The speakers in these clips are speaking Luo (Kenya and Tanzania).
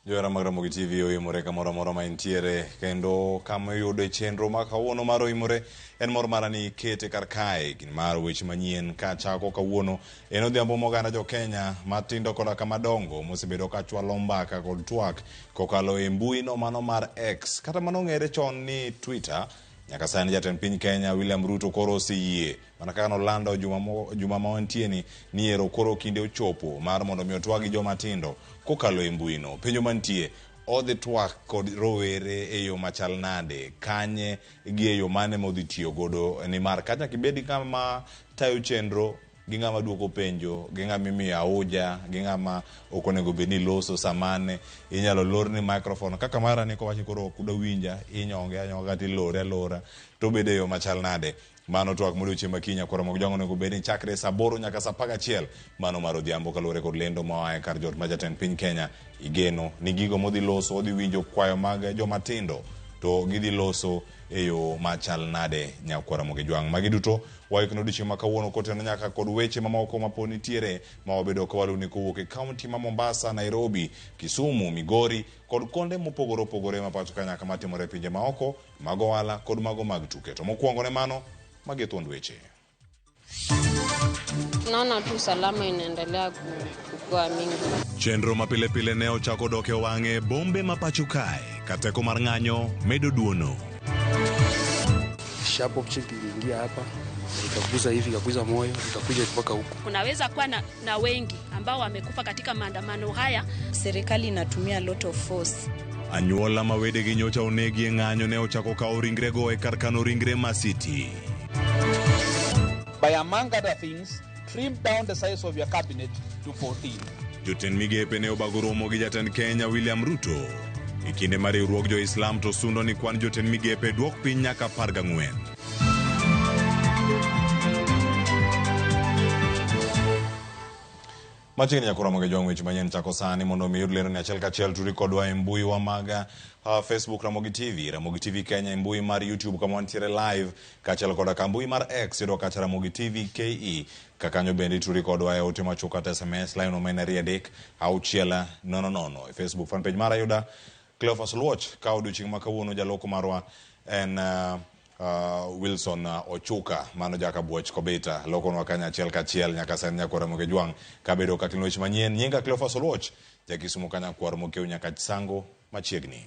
Joera mag Ramogi TV oimore kamoro amora ma intiere kendo kama yudo chenro ma kawuono mar oimore en mor mara ni kete kar kae gin mar weche manyien ka chako kawuono en odhiambo moganda jo Kenya matindo koda kama dongo mosebedo ka chwalo mbaka kod twak kokalo e mbui no mano mar X kata mano ng'ere chon ni Twitter. Nyaka sani jatend piny Kenya William Ruto koro oseyie mana kaka nolando juma ma wantie ni ero koro kinde ochopo mar mondo mi otwag gi joma tindo kokalo e mbui no. Penjo mantie odhi twak kod rowere e yo machal nade kanye gi e yo mane modhi tiyo godo ni mar kata kibedi kama tayo chenro gi ng'ama duoko penjo gi ng'ama imiyo auja gi ng'ama ok onego bed ni loso samane inyalo lor ni microphone kaka mara ni kowacho koro ok uda winja inyonge anyonga tilore alora to bede yo machal nade mano twak modiochieng' makinya kwara mog jongo onego bed ni chakre saa 8 nyaka saa 11 mano mar odhiambo kaluwore kod lendo moaye kar jot ma jatend piny Kenya igeno ni gigo modhi loso odhi winjo kwayo mag joma tindo to gidhi loso e yo machal nade nyakwara mogi jwang' magi duto waikno odiochieng' ma kawuono koteno nyaka kod weche mamoko mapod nitiere ma wabedo kawaluni kowuok e kaunti ma Mombasa, Nairobi, Kisumu, Migori kod konde mopogore opogore ma pacho ka nyaka matimore pinje maoko mag ohala kod mago mag tuke. To mokwongo ne mano magi thuond weche. Naona tu salama inaendelea kukua mingi. Chenro mapile pile ne ochako doke wang'e bombe mapacho kae kateko mar ng'anyo medo duono. Shapo chiki iliingia hapa ikaguza hivi ikaguza moyo ikakuja mpaka huko. Kunaweza kuwa na wengi ambao wamekufa katika maandamano haya. Serikali inatumia lot of force. Anyuola mawede gi nyocha onegi e ng'anyo ne ochako kawo ringrego e kar kano ringre Masiti. By among other things, trim down the size of your cabinet to 14. Jotend migepe ne obago romo gi jatend Kenya William Ruto. E kinde mar riwruok jo-Islam to sundo ni kwan jotend migepe duok piny nyaka 14. Machiegni nyakora moge jwang' weche manyien chako sani mondo mi yud lero ni achiel kachiel turi kodwa e mbui wa maga Facebook Ramogi TV Kenya, mbui mar YouTube kama wantiere live kachiel koda ka mbui mar X yudo kacha Ramogi TV KE kakanyo bende turi kodwa e ote machuok kata SMS line omena riadek auchiela nono e Facebook fan page mara yuda Cleophas Watch ka odiochieng' ma kawuono jaloko marwa en Wilson Ochuka mano jaka buoch kobita loko nwa kanya achiel kachiel nyaka sani nyakora moge jwang' kabedo katin weche manyien nyinga Cleophas Watch jakisumo kanya kwar mokeu nyaka sango machiegni.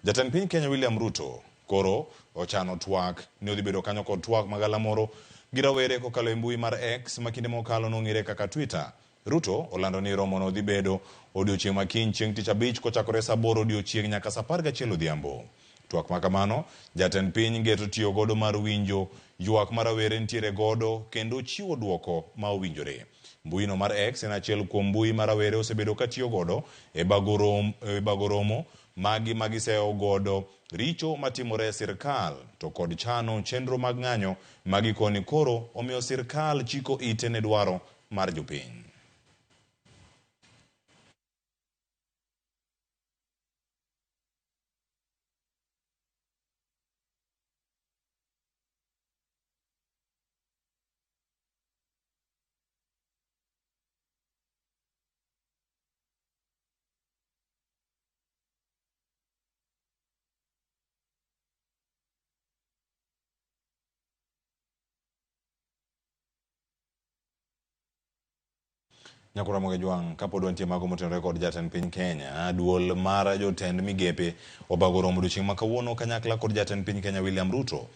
Jatend piny Kenya William Ruto koro ochano twak ni odhi bedo kanyo kod twak magala moro gi rawere kokalo e mbui mar X makinde mokalo nong'ere kaka Twitter. Ruto olando ni romo no dhi bedo odiochieng' makiny chieng' tich abich kochakore saa 8 odiochieng' nyaka saa 11 odhiambo. Twak makamano jatend piny geto tiyo godo mar winjo ywak mar rawere ntiere godo kendo chiwo duoko ma owinjore. Mbui no mar X en achiel kuom mbui mar rawere osebedo ka tiyo godo e bago romo magiseyo godo richo matimore e sirkal to kod chano chenro mag ng'anyo magikoni koro omiyo sirkal chiko ite ne dwaro mar jopiny. Nyakura moge jwang' kapod wantie mago motenore kod jatend piny Kenya duol mar jotend migepe obago romo odiochieng' ma kawuono kanyakla kod jatend piny Kenya William Ruto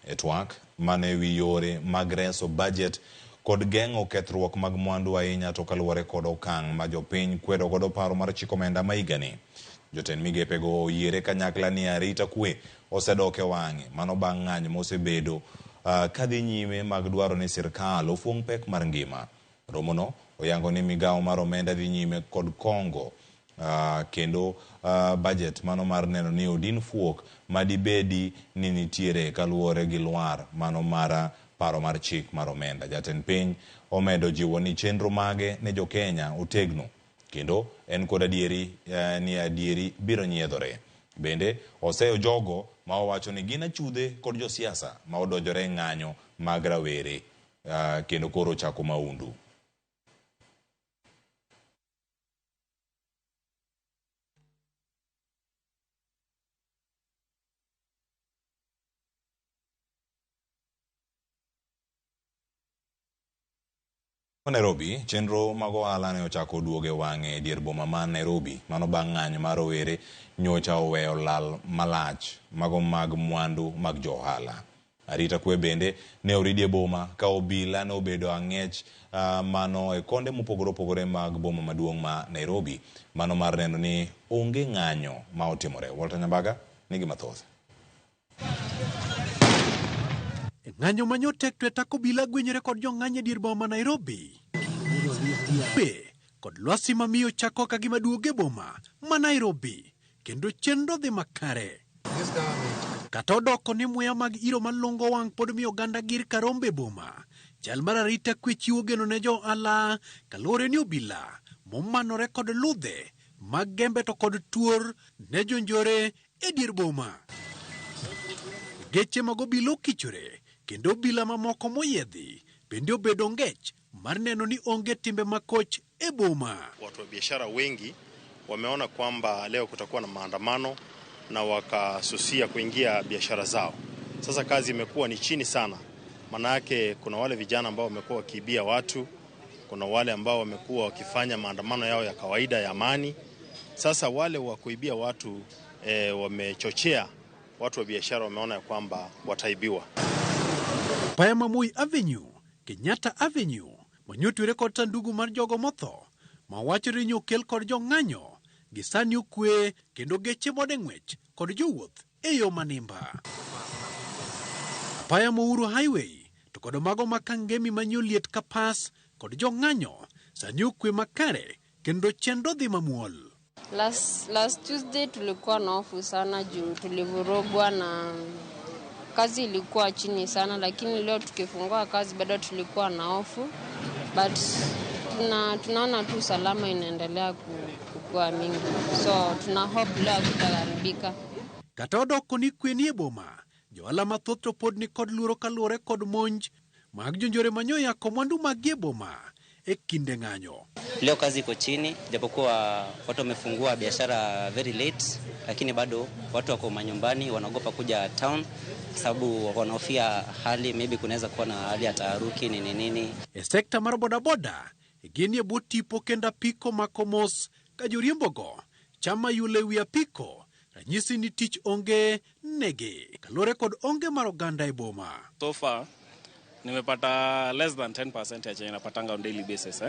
e twak mane wi yore mag reso budget kod geng'o kethruok mag mwandu ahinya to kaluwore kod okang' ma jopiny kwedo godo paro mar chiko omenda ma higani. Jotend migepe go oyiere kanyakla ni arita kwe osedok e wang'e mano bang' ng'anyo mosebedo kadhi nyime mag dwaro ni sirkal ofuong' pek mar ngima. Romono oyango ni migawo mar omenda dhi nyime kod kongo kendo budget mano mar neno ni odin fuok madibedi ni nitiere kaluwore gi lwar mano mar paro mar chik mar omenda. Jatend piny omedo jiwo ni chenro mage ne jo Kenya otegno kendo en kod adieri ni adieri biro nyiedhore. Bende oseyo jogo ma owacho ni gin achudhe kod josiasa ma odonjore ng'anyo mag rawere kendo koro chako maundu. Nairobi, chenro mag ohala ne ochako duoge wang'e dier boma man Nairobi, mano bang' ng'anyo mar rowere nyocha oweyo lal malach mago mag mwandu mag jo ohala. Arita kwe bende ne oridie boma ka obila ne obedo ang'ech mano e konde mopogore opogore mag boma maduong' ma Nairobi, mano mar neno ni onge ng'anyo ma otimore. Walter Nyambaga nigi mathoth. Ng'anyo manyotek tweta kobila gwenyore kod jong'anyo dier boma Nairobi. Be kod lwasi mamiyo chako ka gima duoge boma ma Nairobi kendo chenro dhi makare. Kata odoko ni muya mag iro malungo wang' pod miyo oganda gir karombe boma. Chal mar arita kwe chiwo geno ne jo ala kaluwore ni obila momanore kod ludhe mag gembe to kod tuor ne jonjore e dier boma. Geche mag obila okichore kendo obila mamoko moyedhi bende obedo ngech mar neno ni onge timbe makoch e boma. Watu wa biashara wengi wameona kwamba leo kutakuwa na maandamano na wakasusia kuingia biashara zao. Sasa kazi imekuwa ni chini sana. Maana yake kuna wale vijana ambao wamekuwa wakiibia watu, kuna wale ambao wamekuwa wakifanya maandamano yao ya kawaida ya amani. Sasa wale wa kuibia watu wamechochea watu wa biashara, wameona kwamba wataibiwa. Paya Mamui Avenue, Kenyatta Avenue, manyotwere kod sandugu mar jogo motho, mawachore ni okel kod jong'anyo, gisani okwe kendo geche mode ng'wech kod jowuoth e yo manimba. Paya Mouru Highway, to kod mago makangemi manyoliet kapas kod jong'anyo, sani okwe makare kendo chenro dhi mamuol. Last Tuesday tulikuwa na hofu sana juu tulivurugwa na kazi ilikuwa chini sana, lakini leo tukifungua kazi bado tulikuwa na hofu, but tunaona tu salama inaendelea kukua mingi, so tuna hope leo kutaharibika. Kata odoko ni kweni e boma, johala mathoth to pod ni kod luoro kaluwore kod monj mag jonjore manyoya ko mwandu mag e boma e kinde ng'anyo. Leo kazi iko chini, japokuwa watu wamefungua biashara very late, lakini bado watu wako manyumbani wanaogopa kuja town sababu wanahofia hali maybe kunaweza kuwa na hali ya taharuki nini. Sekta mar bodaboda gini buti pokenda piko makomos ka joriembogo chama yule wi piko ranyisi ni tich onge nege kalore kod onge mar oganda e boma. So far nimepata less than 10% ya chenye napatanga on daily basis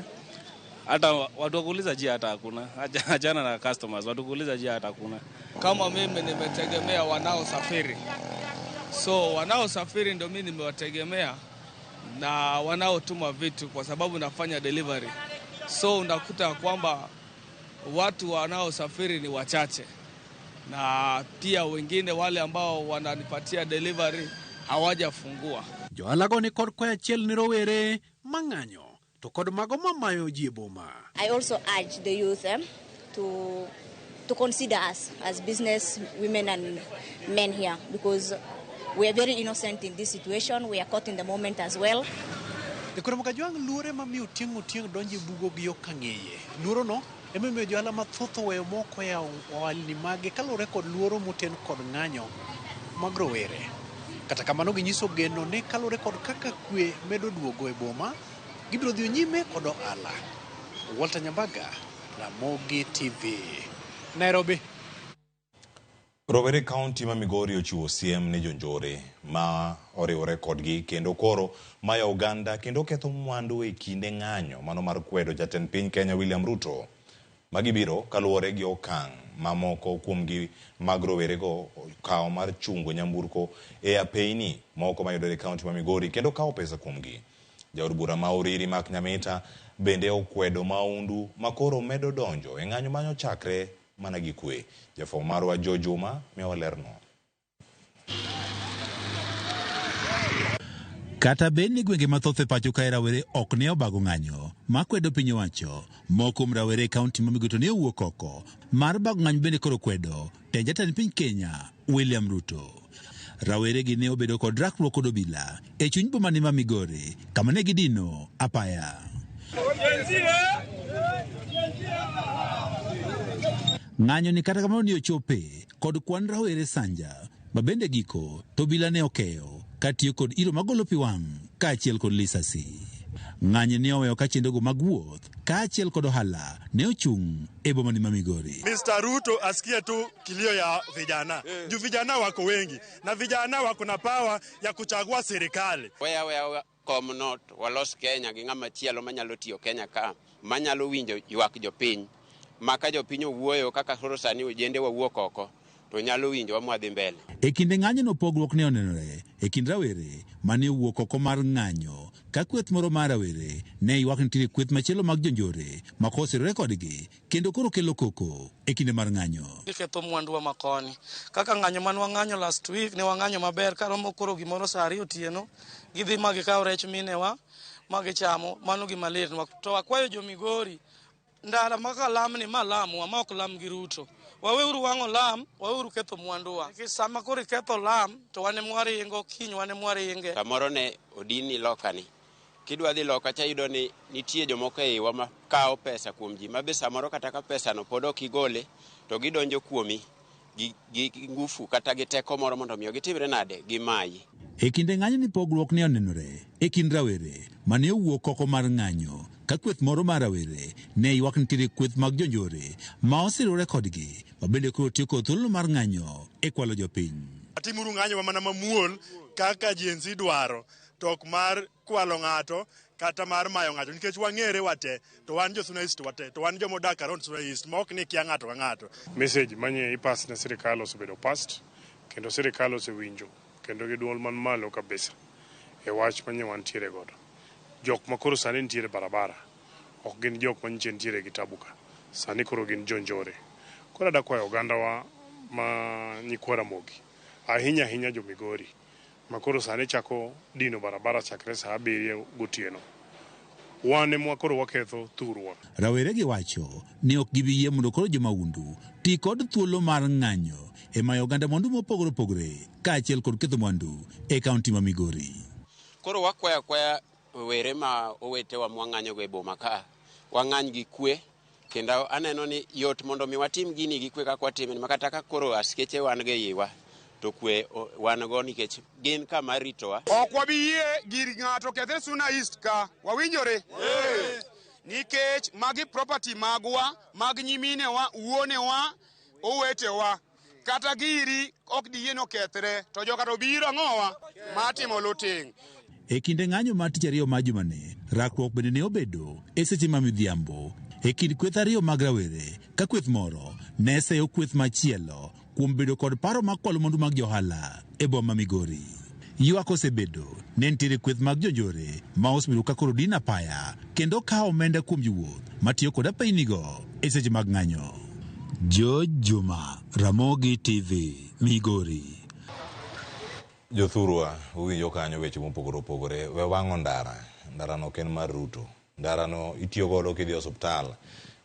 Hata watu wakuuliza jia hata hakuna. Ajana na customers watu wakuuliza jia hata hakuna. Kama mimi nimetegemea wanaosafiri. So wanaosafiri ndio mimi nimewategemea na wanaotuma vitu kwa sababu nafanya delivery. So unakuta kwamba watu wanaosafiri ni wachache. Na pia wengine wale ambao wananipatia delivery hawajafungua. Joalago ni kod kwa chiel ni rowere mang'anyo to kod mago mamayo ji boma. I also urge the youth to consider us as business women and men here, because we are very innocent in this situation. We are caught in the moment as well. Dekoro makajuang luore mamiyo tieng' donje bugo gi okang'eye. Luoro no ememiyo johala mathoth weyo moko ya ohalni mage kalore kod luoro moten kod ng'anyo mag rowere. Kata kamano ginyiso geno ne kalore kod kaka kwe medo duogo e boma, gibiro dhi nyime kod ohala. Walter Nyambaga, Ramogi TV, Nairobi. Rowere kaunti ma Migori ochiwo siem ne jonjore ma oriwore kodgi kendo koro maya oganda kendo ketho mwandu e kinde ng'anyo mano mar kwedo jatend piny Kenya William Ruto. Magibiro kaluwore gi okang' mamoko kuomgi mag rowere go kawo mar chungo nyamburko e apeini moko mayudore e kaunti ma Migori kendo kawo pesa kuomgi. Jaod bura ma Oriri Mark Nyamita bende okwedo maundu makoro medo donjo e ng'anyo manyo chakre mana gi kwe. Jafo marwa Jojuma mewalerno. Kata beni gwenge mathoth e pacho kae rawere ok ne obago ng'anyo makwedo piny owacho, moko rawere kaunti ma Migori ne owuok oko mar bago ng'anyo bende koro kwedo tend jatend piny Kenya William Ruto. Rawere gi ne obedo kod rakruok kod obila e chuny boma ma Migori kama ne gidino apaya. Ng'anyo ni kata kamano ni ochope kod kwan rawere sanja mabende giko to obila ne okeyo katiyo kod iro magolo pi wang' kaachiel kod lisasi. Ng'anyo ne oweyo ka chendogo mag wuoth kaachiel kod ohala ne ochung' e bomani ma Migori. Mr. Ruto asikie tu kilio ya vijana. Juu vijana wako wengi na vijana wako na power ya kuchagua serikali. Weya komno walos Kenya gi ng'ama chielo manyalo tiyo Kenya ka manyalo winjo ywak jopiny. Maka jopiny owuoyo kaka koro sani ojende wawuok oko to nyalo winjo wamwadhi mbele. E kinde ng'anyono pogruok ne onenore e kind rawere mane owuok oko mar ng'anyo ka kweth moro mar rawere ne ywak nitie kweth machielo mag jonjore ma kosirore kodgi kendo koro kelo koko e kinde mar ng'anyo. Iketho mwandu ma koni kaka ng'anyo man wang'anyo last week ne wang'anyo maber karomo koro gimoro saa 2 otieno gidhi ma gikaw rech minewa ma gichamo mano gima lit to wakwayo jo Migori ndara maka lamni malamu wa ok lam gi Ruto waweuru wang'o lam waweuru ketho mwanduwa sama koro ketho lam to wane mwaringo kiny wane mwaringe kamoro ne odini lokani kidwa dhi loka cha yudo ni nitie jomoko e iwa ma kawo pesa kuom ji mabe samoro kata ka pesa no pod ok igole to gidonjo kuomi gi ngufu kata gi teko moro mondo miyo gitimre nade gi mayi. E kinde ng'anyo ni pogruok ne onenore e kind rawere mane owuok oko mar ng'anyo ka kweth moro mar rawere ne ywak nitie kweth mag jonjore ma osirore kodgi ma bende koro tiyo kod thuolo mar ng'anyo e kwalo jopiny. Atimuru ng'anyo mana mamuol kaka jenzi dwaro tok mar kwalo ng'ato kata mar mayo ng'ato nikech wang'ere wate to wan jo Suna East wate to wan jomodak around Suna East ma ok ni kia ng'ato ka ng'ato. Message manye ipas ne sirikal osebedo past kendo sirikal osewinjo kendo gi duol man malo kabisa e wach manye wantiere godo. Jok makoro sani nitiere barabara ok gin jok manyiche nitiere gi tabuka sani koro gin jonjore. Koro dakwayo oganda wa ma nyikwara mogi ahinya ahinya jo Migori makoro sani chako dino barabara chakre saa 7 gotieno. Wane mwa koro waketho thurwa. Rawere gi wacho ni ok gibi yie mondo koro jomaundu ti kod thuolo mar ng'anyo e mayo oganda mwandu mopogore opogore kaachiel kod ketho mwandu e kaunti ma Migori. Koro wakwaya were ma owetewa mwang'anyo go e boma ka wang'any gi kwe kendo aneno ni yot mondo mi watim gini gi kwe kaka watime makata ka koro askeche wan ge yiwa to kwe wan go nikech gin kama ritowa. Ok wabiyie gir ng'ato kethe Suna East ka wawinjore nikech magi property magwa mag nyiminewa wuonewa owetewa kata giri ok diyieno kethre to joka to biro ng'owa matimo luting. E kinde ng'anyo mar tich ariyo ma jumane rakruok bende ne obedo e seche ma midhiambo e kind kweth ariyo mag rawere ka kweth moro ne seyo kweth machielo kuom bedo kod paro mag kwalo mwandu mag johala e boma Migori. Ywak osebedo ne nitiere kweth mag jonjore ma osebedo ka koro din apaya kendo kawo omenda kuom jowuoth matiyo kod apaynigo e seche mag ng'anyo. Juma, Ramogi TV, Migori. Jothurwa uwinjo kanyo weche mopogore opogore we wang'o ndara no ken mar Ruto. Ndara no itiyo godo kidhi osiptal,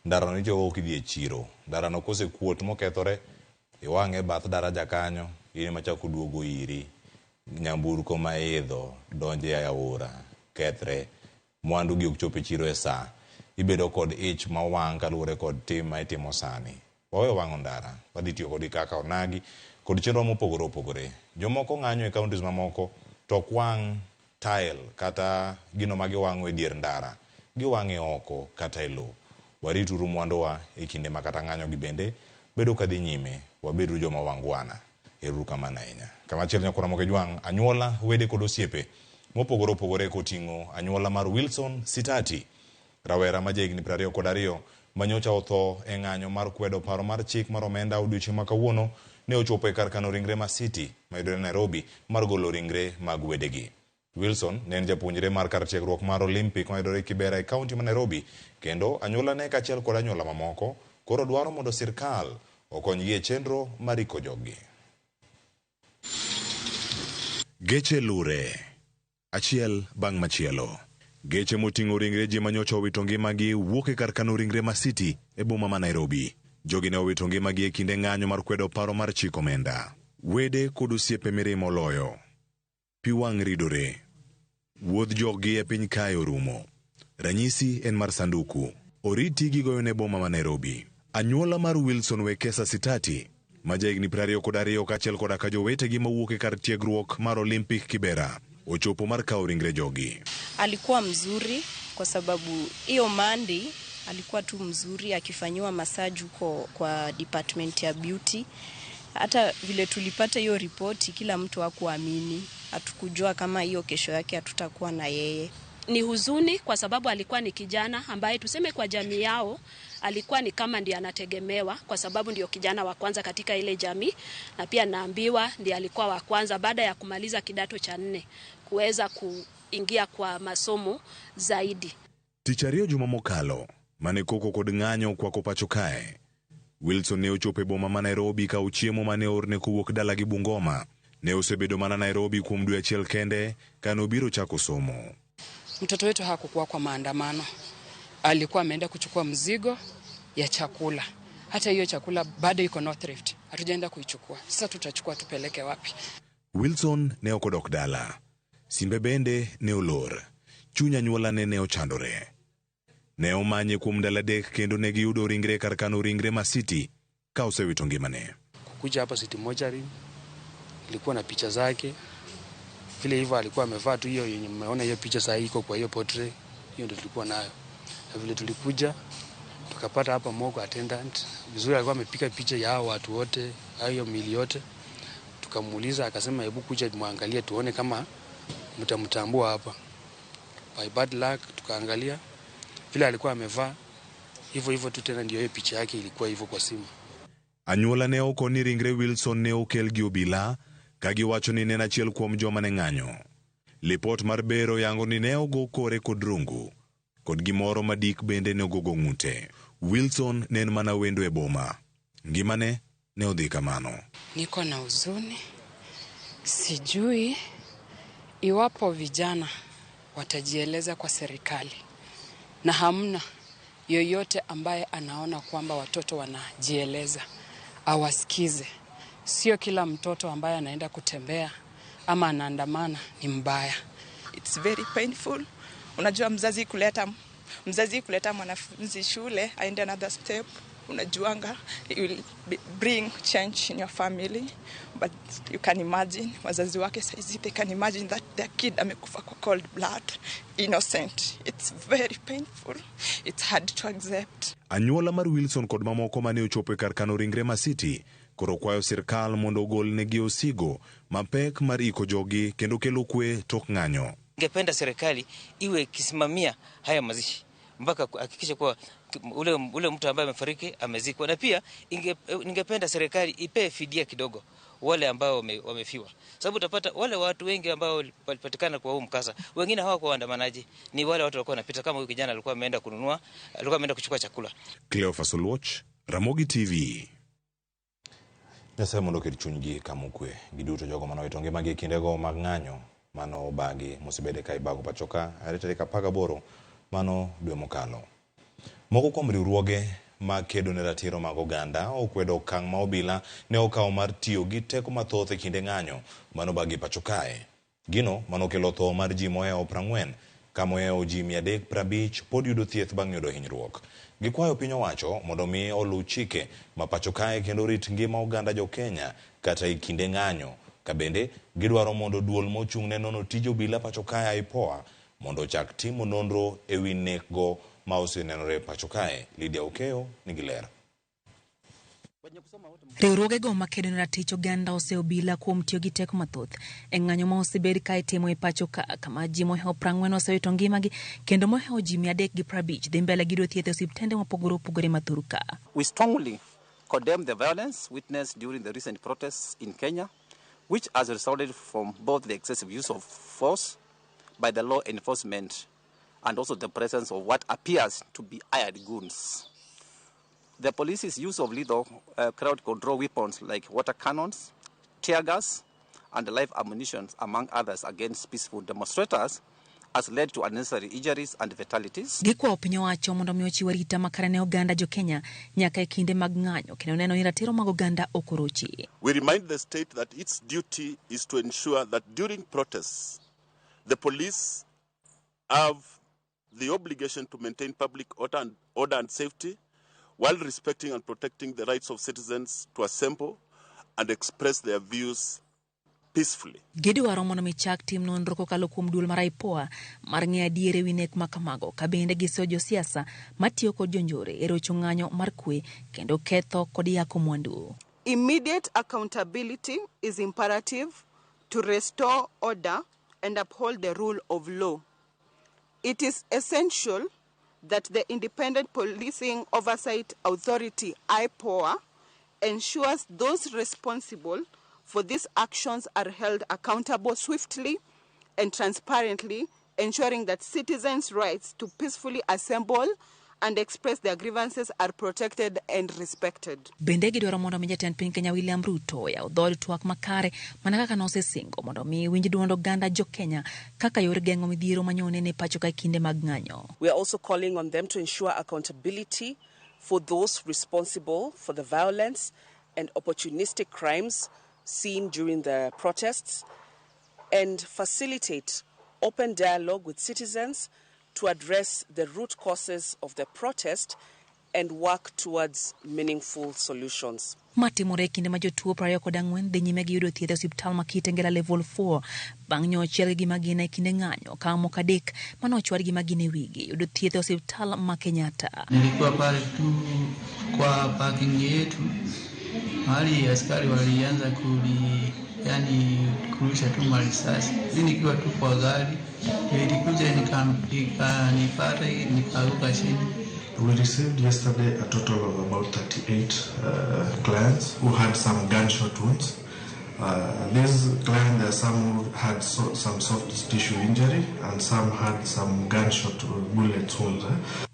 ndara no itiyo godo kidhi e chiro, ndara no kose kuot mokethore iwang'e bath daraja kanyo in machako duogo iri nyamburko ma idho donje e aora kethre mwandu gi ok chope chiro e saa ibedo kod ich ma wang' kaluwore kod tim ma itimo sani. Waweyo wang'o ndara wadhi tiyo kod kaka onagi kod chenro mopogore opogore. Jomoko ng'anyo e counties mamoko to kwang' tile kata gino ma giwang'o e dier ndara giwang'e oko kata e lo. Warituru mwanduwa e kinde ma kata ng'anyo gi bende bedo kadhi nyime wabedu joma wangwana. Eru kamana ahinya. Kamachielo nyakora moke jwang' anyuola wede kod osiepe mopogore opogore koting'o anyuola mar Wilson Sitati rawera ma jahigni 22 manyocha otho e ng'anyo mar kwedo paro mar chik mar omenda odiochieng' ma kawuono ne ochopo e kar kano ringre ma City ma yudore Nairobi mar golo ringre mag wedegi. Wilson ne en japuonjre mar kar tiegruok mar Olympic ma yudore Kibera e kaunti ma Nairobi kendo anyuola ne kaachiel kod anyuola mamoko koro dwaro mondo sirkal okonygi e chenro mar riko jogi. Geche lure achiel bang' machielo. Geche moting'o ringre ji manyocha owito ngimagi wuok e kar kano ringre ma City e boma ma Nairobi. Jogi ne owito ngimagi e kinde ng'anyo mar kwedo paro mar chik omenda. Wede kod osiepe mirimo loyo. Pi wang' ridore. Wuodh jogi e piny kae orumo. Ranyisi en mar sanduku. Oriti gigoyo ne boma ma Nairobi. Anyuola mar Wilson Wekesa Sitati ma jahigni 22 kaachiel koda ka jowetegi mawuok e kar tiegruok mar Olympic Kibera ochopo mar kawo ringre jogi. Alikuwa mzuri kwa sababu hiyo Monday alikuwa tu mzuri akifanyiwa massage huko kwa department ya beauty. Hata vile tulipata hiyo ripoti kila mtu hakuamini. Hatukujua kama hiyo kesho yake hatutakuwa na yeye. Ni huzuni kwa sababu alikuwa ni kijana ambaye tuseme kwa jamii yao alikuwa ni kama ndiye anategemewa kwa sababu ndio kijana wa kwanza katika ile jamii, na pia naambiwa ndiye alikuwa wa kwanza baada ya kumaliza kidato cha 4 kuweza kuingia kwa masomo zaidi. Tichario juma mokalo mane koko kod ng'anyo kwa kopacho kae. Wilson ne ochopo e boma ma Nairobi ka uchiemo mane orne kowuok dala gi Bungoma. Ne osebedo mana Nairobi kuom dwe achiel kende kano biro chako somo. Mtoto wetu hakukuwa kwa maandamano. Alikuwa ameenda kuchukua mzigo ya chakula. Hata hiyo chakula bado iko North Rift. Hatujaenda kuichukua. Sasa tutachukua tupeleke wapi? Wilson ne okodok dala. Simbe bende ne olor. Chunya nyuola ne ochandore. Ne omanye kuom ndalo adek kendo ne giyudo ringre kar kano ringre ma City ka osewito ngimane. Kukuja hapa City Mortuary ilikuwa na picha zake. Vile hivyo alikuwa amevaa tu hiyo yenye mmeona hiyo picha sasa iko kwa hiyo portrait. Hiyo ndio tulikuwa nayo. Na vile tulikuja tukapata hapa morgue attendant. Vizuri alikuwa amepika picha ya hao watu wote, hiyo mili yote. Tukamuuliza akasema hebu kuja muangalie tuone kama mtamtambua hapa. By bad luck tukaangalia vile alikuwa amevaa hivyo tu tena ndio hiyo picha yake ilikuwa hivyo kwa simu. Anyuola ne okoni ringre Wilson ne okel gi obila ka giwacho ni ne achiel kuom joma ne ng'anyo. Lipot mar bero yango ni ne ogo kore kod rungu kod gimoro madik bende ne ogogo ng'ute. Wilson ne en mana wendo e boma. Ngimane ne odhi kamano. Niko na huzuni. Sijui iwapo vijana watajieleza kwa serikali. Na hamna yoyote ambaye anaona kwamba watoto wanajieleza. Awasikize. Sio kila mtoto ambaye anaenda kutembea ama anaandamana ni mbaya. It's very painful. Unajua mzazi kuleta mwanafunzi shule aende another step. Unajuanga it will bring change in your family, but you can imagine wazazi wake saizi they can imagine that their kid amekufa kwa cold blood, innocent. It's very painful. It's hard to accept. Anyuola mar Wilson kod mamoko mane ochopo kar kano ringre ma City koro kwayo sirkal mondo ogol negi osigo mapek mar iko jogi kendo kelo kwe tok ng'anyo. Ningependa serikali iwe kisimamia haya mazishi mpaka hakikisha kwa ule mtu ambaye amefariki amezikwa, na pia ningependa serikali ipe fidia kidogo wale ambao wamefiwa, sababu utapata wale watu wengi ambao walipatikana kwa huu mkasa wengine hawako waandamanaji, ni wale watu walikuwa wanapita kama huyu kijana alikuwa ameenda kuchukua chakula. Cleophas Oluoch, Ramogi TV. Nyasaye mondo oket chunygi kamukwe giduto jogo mano itonge magi kindego mag ng'anyo mano bagi mosebede ka ibago pachoka arita ka paga boro mano dwe mokalo. Moko kuom riwruoge ma kedo ne ratiro mag oganda okwedo okang' ma obila ne okawo mar tiyo gi teko mathoth e kinde ng'anyo mano bagi pachokae. Gino mano kelo tho mar ji mohewo 40 ka mohewo ji 350 pod yudo thieth bang' yudo hinyruok. Gikwayo piny owacho mondo mi oluw chike ma pachokae kendo rit ngima oganda jo Kenya kata e kinde ng'anyo. Ka bende gidwaro mondo duol mochung' ne nono tij obila pachokae IPOA mondo chak timo nonro e wi nekgo ma osenenore pachokae. Lydia Okeo nigi ler. Riwruogego makedo ne ratich oganda oseobila kuom tiyo gi teko mathoth e ng'anyo ma osebed ka itimo e pachoka kama ji mohewo 40 osewito ngimagi kendo mohewo ji 350 dhi mbele gi thieth e osiptende mopogore opogore ma Thurka. We strongly condemn the violence witnessed during the recent protests in Kenya, which has resulted from both the excessive use of force by the law enforcement and also the presence of what appears to be hired goons. The police's use of lethal crowd control weapons like water cannons, tear gas, and live ammunition, among others, against peaceful demonstrators has led to unnecessary injuries and fatalities. Gikwa piny owacho mondo mi ochiw arita makare ne oganda jo Kenya nyaka e kinde mag ng'anyo kendo neno ni ratiro mag oganda okorochi. We remind the state that its duty is to ensure that during protests, the police have the obligation to maintain public order and safety while respecting and protecting the rights of citizens to assemble and express their views peacefully. Gidwaro mondo michak tim nonro kokalo kuom duol mar IPOA mar ng'eyo adier ewi nek ma kamago ka bende giso josiasa matiyo kod jonjore e rocho ng'anyo mar kwe kendo ketho kod yako mwandu. Immediate accountability is imperative to restore order and uphold the rule of law. It is essential that the Independent Policing Oversight Authority, IPOA, ensures those responsible for these actions are held accountable swiftly and transparently, ensuring that citizens' rights to peacefully assemble and express their grievances are protected and respected. Bende gidwaro mondo mi jatend piny Kenya William Ruto ya udhod twak makare mana kaka nosesingo mondo mi winj duond oganda jo Kenya kaka yor geng'o midhiero manyone ne pacho ka kinde mag ng'anyo. We are also calling on them to ensure accountability for those responsible for the violence and opportunistic crimes seen during the protests and facilitate open dialogue with citizens to address the root causes of the protest and work towards meaningful solutions. Matimore kinde ma jotuo 24 dhi nyime gi yudo thieth e osiptal ma Kitengela level 4 bang' nyochiel gi magina e kinde ng'anyo ka moko adek manochwad gi magina e wigi yudo thieth e osiptal ma Kenyatta. Nilikuwa pale tu kwa parking yetu, hali askari walianza kurusha tu marisasi. Nikiwa tu kwa gari nilikuja nikanipata nikaruka chini. We received yesterday a total of about 38 clients who had some gunshot wounds. These clients, some who had some soft tissue injury and some had some gunshot bullet wounds.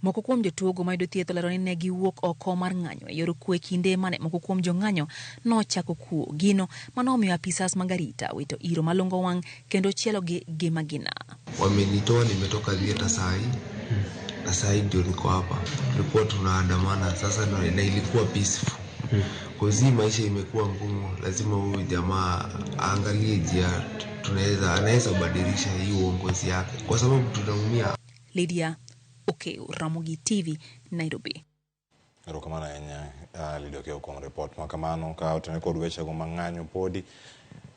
Moko kuom jotuogo ma yudo thieth olero ni ne giwuok oko mar ng'anyo e yor kwe kinde mane moko kuom jong'anyo nochako kuo gino manomiyo apisas mag arita wito iro malongo wang' kendo chielo gi magina. Wamenitoa, nimetoka dhieta sahi na sahi ndio niko hapa. Tulikuwa tunaandamana sasa na ilikuwa peaceful. Kwa hiyo maisha imekuwa ngumu, lazima huyu jamaa aangalie njia anaweza kubadilisha hii uongozi yake kwa sababu tunaumia. Lydia Okeo, Ramogi TV, Nairobi. Erokamano ahinya Lydia Okeo kuom report makamano ka otene kod weche go mang'anyo podi.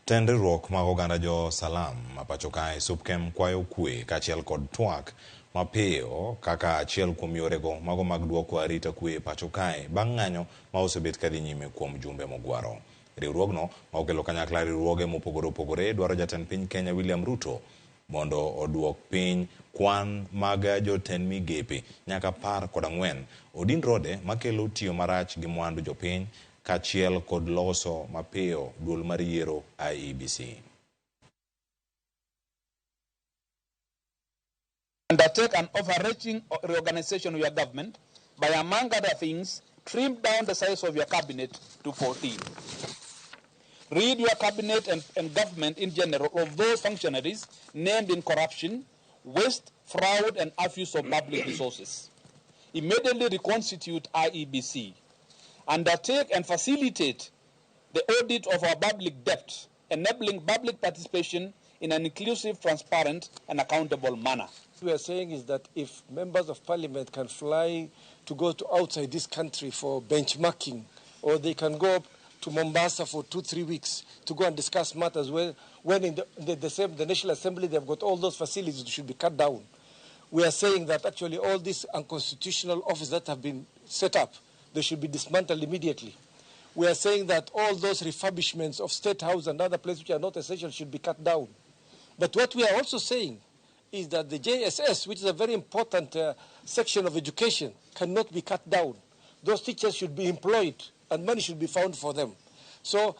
Tenderruok mag oganda jo Salam ma pacho kae SUPKEM kwayo kwe kaachiel kod twak mapiyo kaka achiel kuom yorego mago mag duoko arita kwe pacho kae bang' ng'anyo ma osebet kadhi nyime kuom jumbe mogwaro. Riwruogno ma okelo kanyakla riwruoge mopogore opogore dwaro jatend piny Kenya William Ruto mondo oduok piny kwan mag jotend migepe nyaka 14 odin rode makelo tiyo marach gi mwandu jopiny kaachiel kod loso mapiyo duol mar yiero IEBC. Undertake an overreaching reorganization of your government by, among other things, trim down the size of your cabinet to 14. Rid your cabinet and government in general of those functionaries named in corruption, waste, fraud, and abuse of public resources. Immediately reconstitute IEBC. Undertake and facilitate the audit of our public debt, enabling public participation in an inclusive, transparent, and accountable manner. What we are saying is that if members of parliament can fly to go to outside this country for benchmarking, or they can go up to Mombasa for 2-3 weeks to go and discuss matters when in the National Assembly they've got all those facilities that should be cut down. We are saying that actually all these unconstitutional offices that have been set up, they should be dismantled immediately. We are saying that all those refurbishments of State House and other places which are not essential should be cut down. But what we are also saying is that the JSS, which is a very important section of education, cannot be cut down. Those teachers should be employed and money should be found for them. So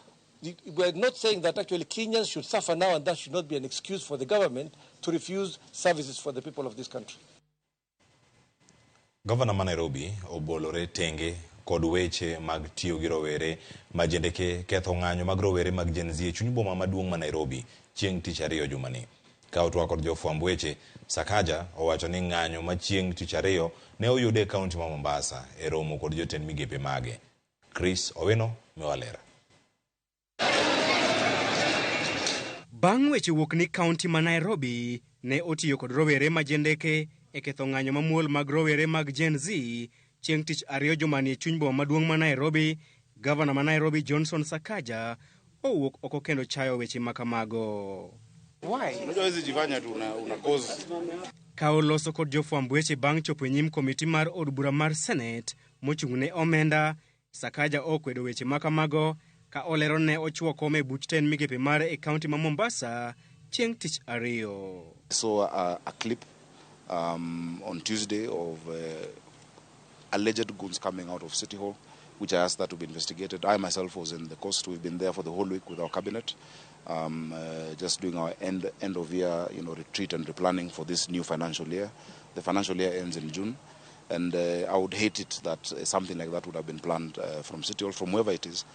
we're not saying that actually Kenyans should suffer now, and that should not be an excuse for the government to refuse services for the people of this country. Governor ma Nairobi obolore tenge kod weche mag tiyo gi rowere majendeke ketho ng'anyo mag rowere mag Gen Z e chuny boma maduong' ma Nairobi chieng' tich ariyo jumani. Ka otwak kod jofwamb weche, Sakaja owacho ni ng'anyo ma chieng' tich ariyo ne oyude kaunti ma Mombasa e romo kod jotend migepe mage. Chris Owino mewalera. Bang' weche wuok ni kaunti ma Nairobi ne otiyo kod rowere majendeke e ketho ng'anyo mamuol mag rowere mag Gen Z chieng' tich ariyo jumani e chuny boma maduong' ma Nairobi, Gavana ma Nairobi Johnson Sakaja owuok oko kendo chayo weche makamago. Unajua hizi jifanya tu una cause. Ka oloso kod jofwamb weche bang' chopo nyim komiti mar od bura mar Senate mochung'ne omenda, Sakaja okwedo weche makamago ka olero ne ochuo kome buch ten migepe mare e kaunti ma Mombasa chieng' tich ariyo. So a clip on Tuesday of alleged goons coming out of City Hall, which I asked that to be investigated. I myself was in the coast. We've been there for the whole week with our cabinet, just doing our end of year, retreat and replanning for this new financial year. The financial year ends in June, and I would hate it that something like that would have been planned from City Hall, from wherever it is.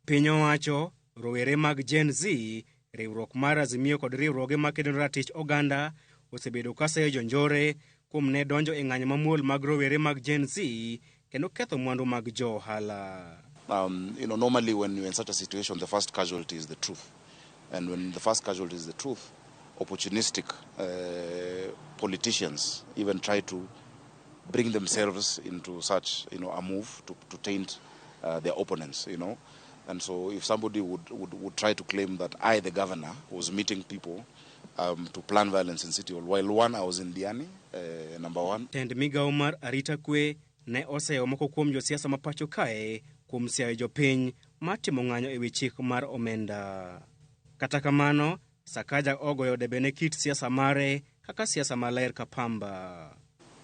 Piny owacho, rowere mag Gen Z, riwruok mar Azimio kod riwruoge makedo ratich oganda osebedo kaseyo jonjore kuom ne donjo e ng'anyo mamuol mag rowere mag Gen Z kendo ketho mwandu mag johala. Normally when you're in such a situation, the first casualty is the truth. And when the first casualty is the truth, opportunistic politicians even try to bring themselves into such, a move to taint their opponents, And so if somebody would try to claim that I, the governor, was meeting people to plan violence in City Hall, while one, I was in Diani, number one. Tend migao mar arita kwe ne oseyo moko kuom josiasa ma pacho kae kuom siayo jopiny matimo ng'anyo e wi chik mar omenda. Kata kamano, Sakaja ogoyo debene kit siasa mare kaka siasa maler kapamba.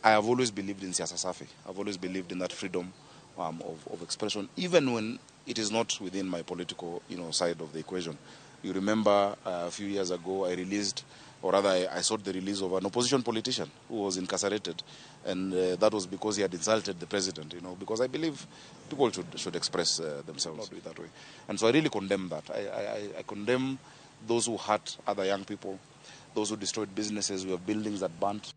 I have always believed in siasa safi. I've always believed in that freedom of expression, even when it is not within my political, side of the equation. You remember a few years ago, I released, or rather I sought the release of an opposition politician who was incarcerated, and that was because he had insulted the president, because I believe people should express themselves, not do it that way. And so I really condemn that. I condemn those who hurt other young people, those who destroyed businesses, we have buildings that burnt.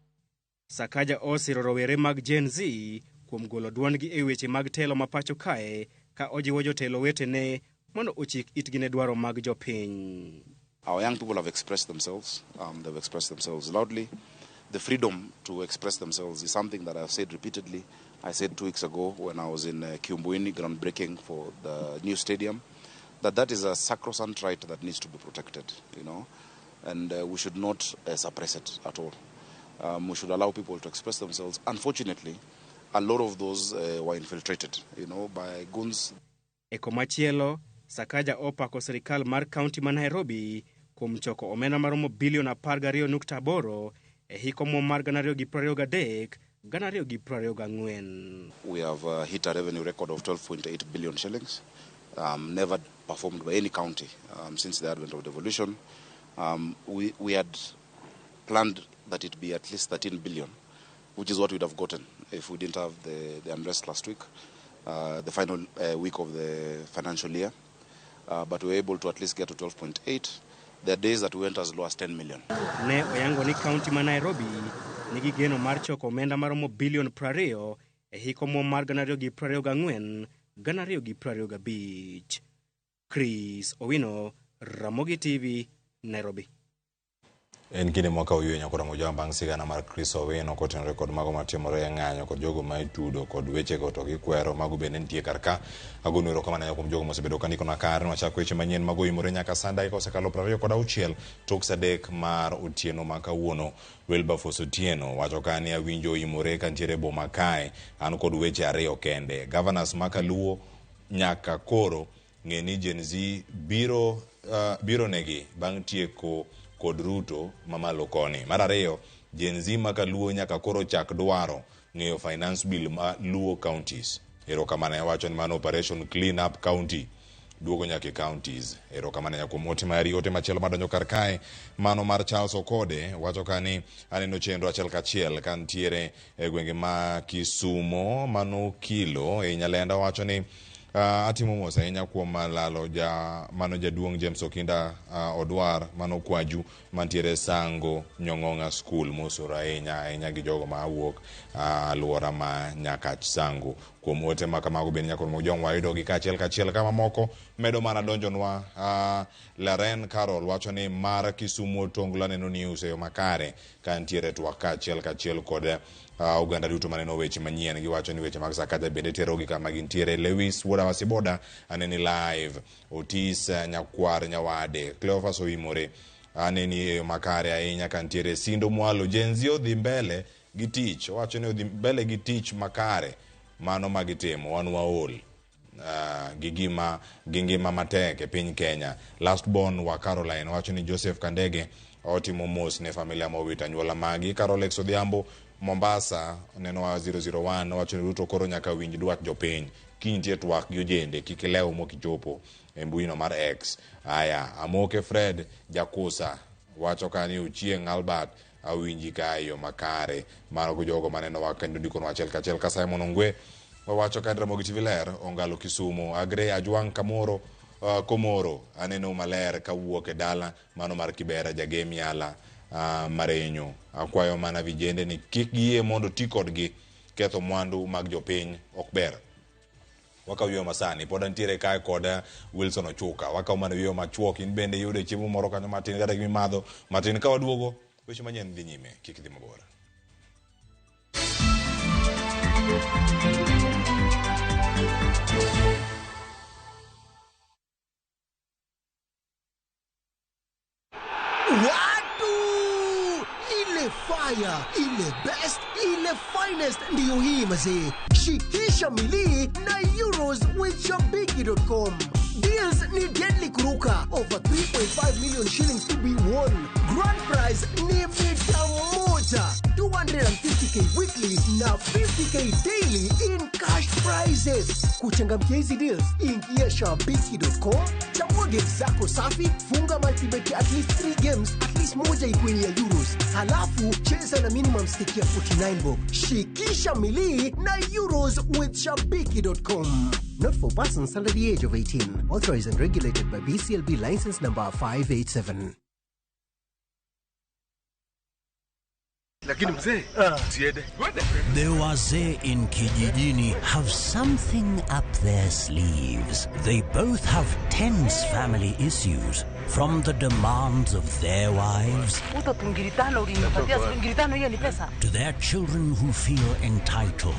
Sakaja osiro rowere mag Gen Z kuom golo dwondgi e weche mag telo ma pacho kae ka ojiwo jotelo wetene mondo ochik itgi ne dwaro mag jopiny. Our young people have expressed themselves. They've expressed themselves loudly. The freedom to express themselves is something that I've said repeatedly. I said 2 weeks ago when I was in Kiumbuini, groundbreaking for the new stadium, that is a sacrosanct right that needs to be protected, and we should not suppress it at all. We should allow people to express themselves. Unfortunately, a lot of those were infiltrated, by goons. E komachielo, Sakaja opako serikal mar kaunti ma Nairobi kuom choko omenda maromo bilion 12.8 e hiko mar 2023, 2024. We have hit a revenue record of 12.8 billion shillings, never performed by any county since the advent of devolution. We had planned that it be at least 13 billion, which is what we'd have gotten if we didn't have the unrest last week, the final week of the financial year. But we were able to at least get to 12.8. There are days that we went as low as 10 million. Ne oyango ni kaunti ma Nairobi nigi geno mar choko omenda maromo bilion 20 e hiko mar 2024, 2025. Chris Owino, Ramogi TV, Nairobi. En kinde mwaka uyuyo nyakora mojamba bang' sigana mar Chris Owino kotenore kod mago matimore e ng'anyo kod jogo ma itudo kod weche go to gi kwero mago bende nitie karka agonu erokamano kuom jogo mosebedo ka ndiko na kare machako weche manyien mago imore nyaka sanda ka osekalo 26 tok sadek mar otieno ma kawuono. Wilberforce Otieno wacho ka ni awinjo imore ka ntiere boma kae an kod weche ariyo kende. Governors makaluo nyaka koro ng'eni Gen Z biro negi bang' tieko kod Ruto mamalo koni. Mar ariyo, Gen Z makaluo nyaka koro chak dwaro ng'eyo finance bill ma luo counties. Erokamano wacho ni mano operation clean up county duogo nyaka counties. Erokamano nyaka kuom ote mari ote machielo madonjo kar kae mano mar Charles Okode wacho ka ni aneno chenro achiel kachiel ka ntiere e gwenge ma Kisumo mano Kilo e Nyalenda wacho ni atimo mos ahinya kuom lalo mano jaduong' James Okinda Odwar mano Kwaju mantiere Sango Nyong'ong'a school mosoro ahinya gi jogo ma wuok alwora ma Nyakach Sango. Kuom ote ma kamago bende nyaka mo jong wayudo gi kachiel kama moko medo mana donjonwa. Laren Carol wacho ni mar Kisumo Tongla neno news e makare ka ntiere twak kachiel kod Uganda duto maneno weche manyien giwacho ni weche mag Sakaja bende terogi kama gintiere. Lewis Wuoda Wasiboda aneni live. Otis Nyakwar Nyawade Cleophas Oimore aneni makare ahinya kantiere. Sindo Mwalo Jenzi odhi mbele gi tich, wacho ni odhi mbele gi tich makare mano magitimo wan waol gingima matek e piny Kenya. Last born wa Caroline wacho ni Joseph Kandege otimo mos ne familia mowita nyuola magi. Carolex Odhiambo Mombasa neno wa 001 wacho ni Ruto koro nyaka winj dwach jopiny kintie twak gi ojende kikilew mokichopo e mbuino mar X. Aya Amoke Fred Jakusa wacho kani Uchieng Albert awinji kayo makare maro jogo maneno wa kendo dikono achiel kachiel. Ka Simon Ongwe wacho ka Ramogi TV ler Ongalo Kisumu. Agre Ajwang Kamoro Komoro aneno maler kawuok e dala mano mar Kibera Jagemi Ala Marenyo. Akwayo mana vijende ni kik gie mondo ti kodgi ketho mwandu mag jopiny ok ber. Waka wiyo masani pod antiere kae koda Wilson Ochuka waka mana wiyo machuok in bende yude chiemo moro kanyo matin kata gimi madho matin ka waduogo weche manyien dhi nyime kik dhi mabor. Fire, ile best, ile finest ndiyo hii mazee. Shikisha mili na Euros with Shabiki.com. Deals ni deadly kuruka. Over 3.5 million shillings to be won. Grand prize ni mita moja. 250k weekly na 50k daily in cash prizes. Kuchangamkia hizi deals, ingia Shabiki.com. Chagua games zako safi, funga multibet at least 3 games, at least moja ikuwe ya Euros. Halafu cheza na minimum stake ya 49 bob. Shikisha mili na Euros with Shabiki.com. Not for persons under the age of 18. Authorized and regulated by BCLB license number 587. The wazee in Kijijini have something up their sleeves. They both have tense family issues, from the demands of their wives to their children who feel entitled.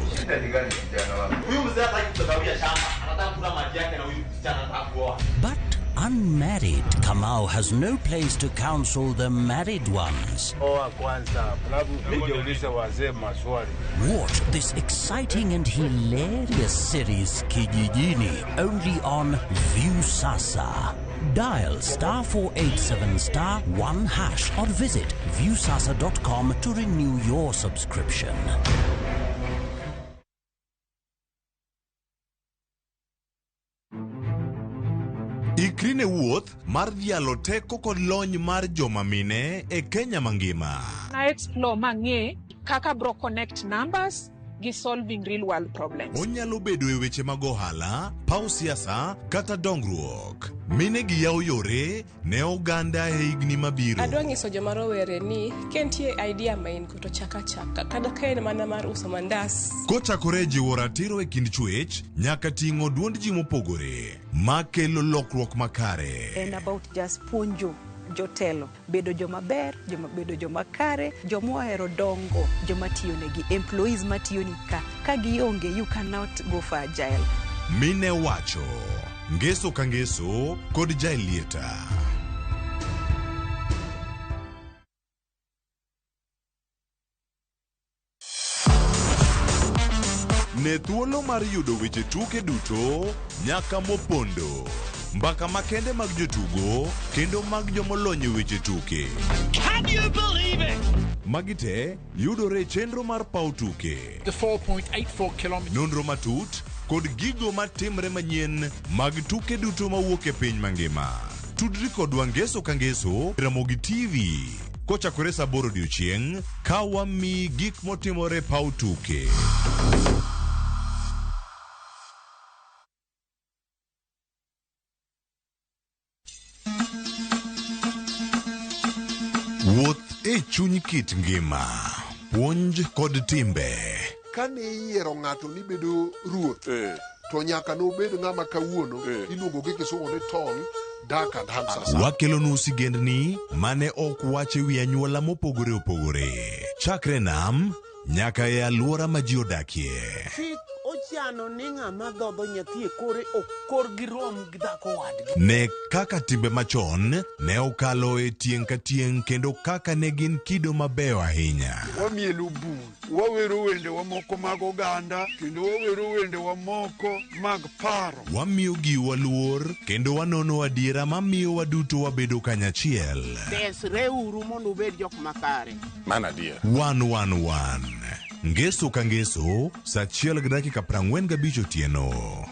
But unmarried Kamau has no place to counsel the married ones. Watch this exciting and hilarious series Kijijini only on Viusasa. Dial *487*1# or visit viusasa.com to renew your subscription. Ikrine wuoth mar dhialo teko kod lony mar joma mine e Kenya mangima. Na explore mang'e kaka bro connect numbers gi solving real world problems. Onyalo bedo e weche mag ohala, paw siasa kata dongruok. Mine gi yawo yore ne oganda e higni mabiro. Adwa nyiso joma rowere ni kentie idea main kuto chaka kada kaen mana mar uso mandas. Kochakore jiwo ratiro e kind chwech nyaka ting'o duond ji mopogore makelo lokruok makare. And about just punjo jotelo bedo joma ber, bedo joma kare, joma ohero dongo, joma tiyo negi, employees matiyo ni ka gionge you cannot go for agile. Mine wacho ngeso ka ngeso kod jailieta. Ne thuolo mar yudo weche tuke duto nyaka mopondo. Mbaka makende mag jotugo kendo mag jomolonyo weche tuke. Can you believe it? Magite yudore chenro mar paw tuke. The 4.84 kilometers. Nonro matut kod gigo matimre manyien mag tuke duto mawuok e piny mangima. Tudri kodwa ngeso ka ngeso Ramogi TV. Kochakore saa 8 odiechieng' ka wami gik motimore paw tuke. Wuoth e chuny kit ngima, puonj kod timbe. Kane iyiero ng'ato ni bedo ruoth, to nyaka nobed ng'ama kawuono iluongo gi kisungu ni Tom, Dark and Handsome. Wakelonu sigendni mane ok wache wi anyuola mopogore opogore. Chakre nam nyaka e alwora ma ji odakie. Chik ochano ni ng'ama dhodho nyathi e kore ok kor gi rom gi dhako wadgi. Ne kaka timbe machon ne okalo e tieng' ka tieng' kendo kaka ne gin kido mabeyo ahinya. Wamielo bul, wawero wende wa moko mag oganda, kendo wawero wende wa moko mag paro. Wamiyo giwa luor kendo wanono adiera mamiyo waduto wabedo kanyachiel. Desreuru mondo ubed jok makare. Mana adier. 111. Ngeso ka ngeso, saa 1:45 otieno.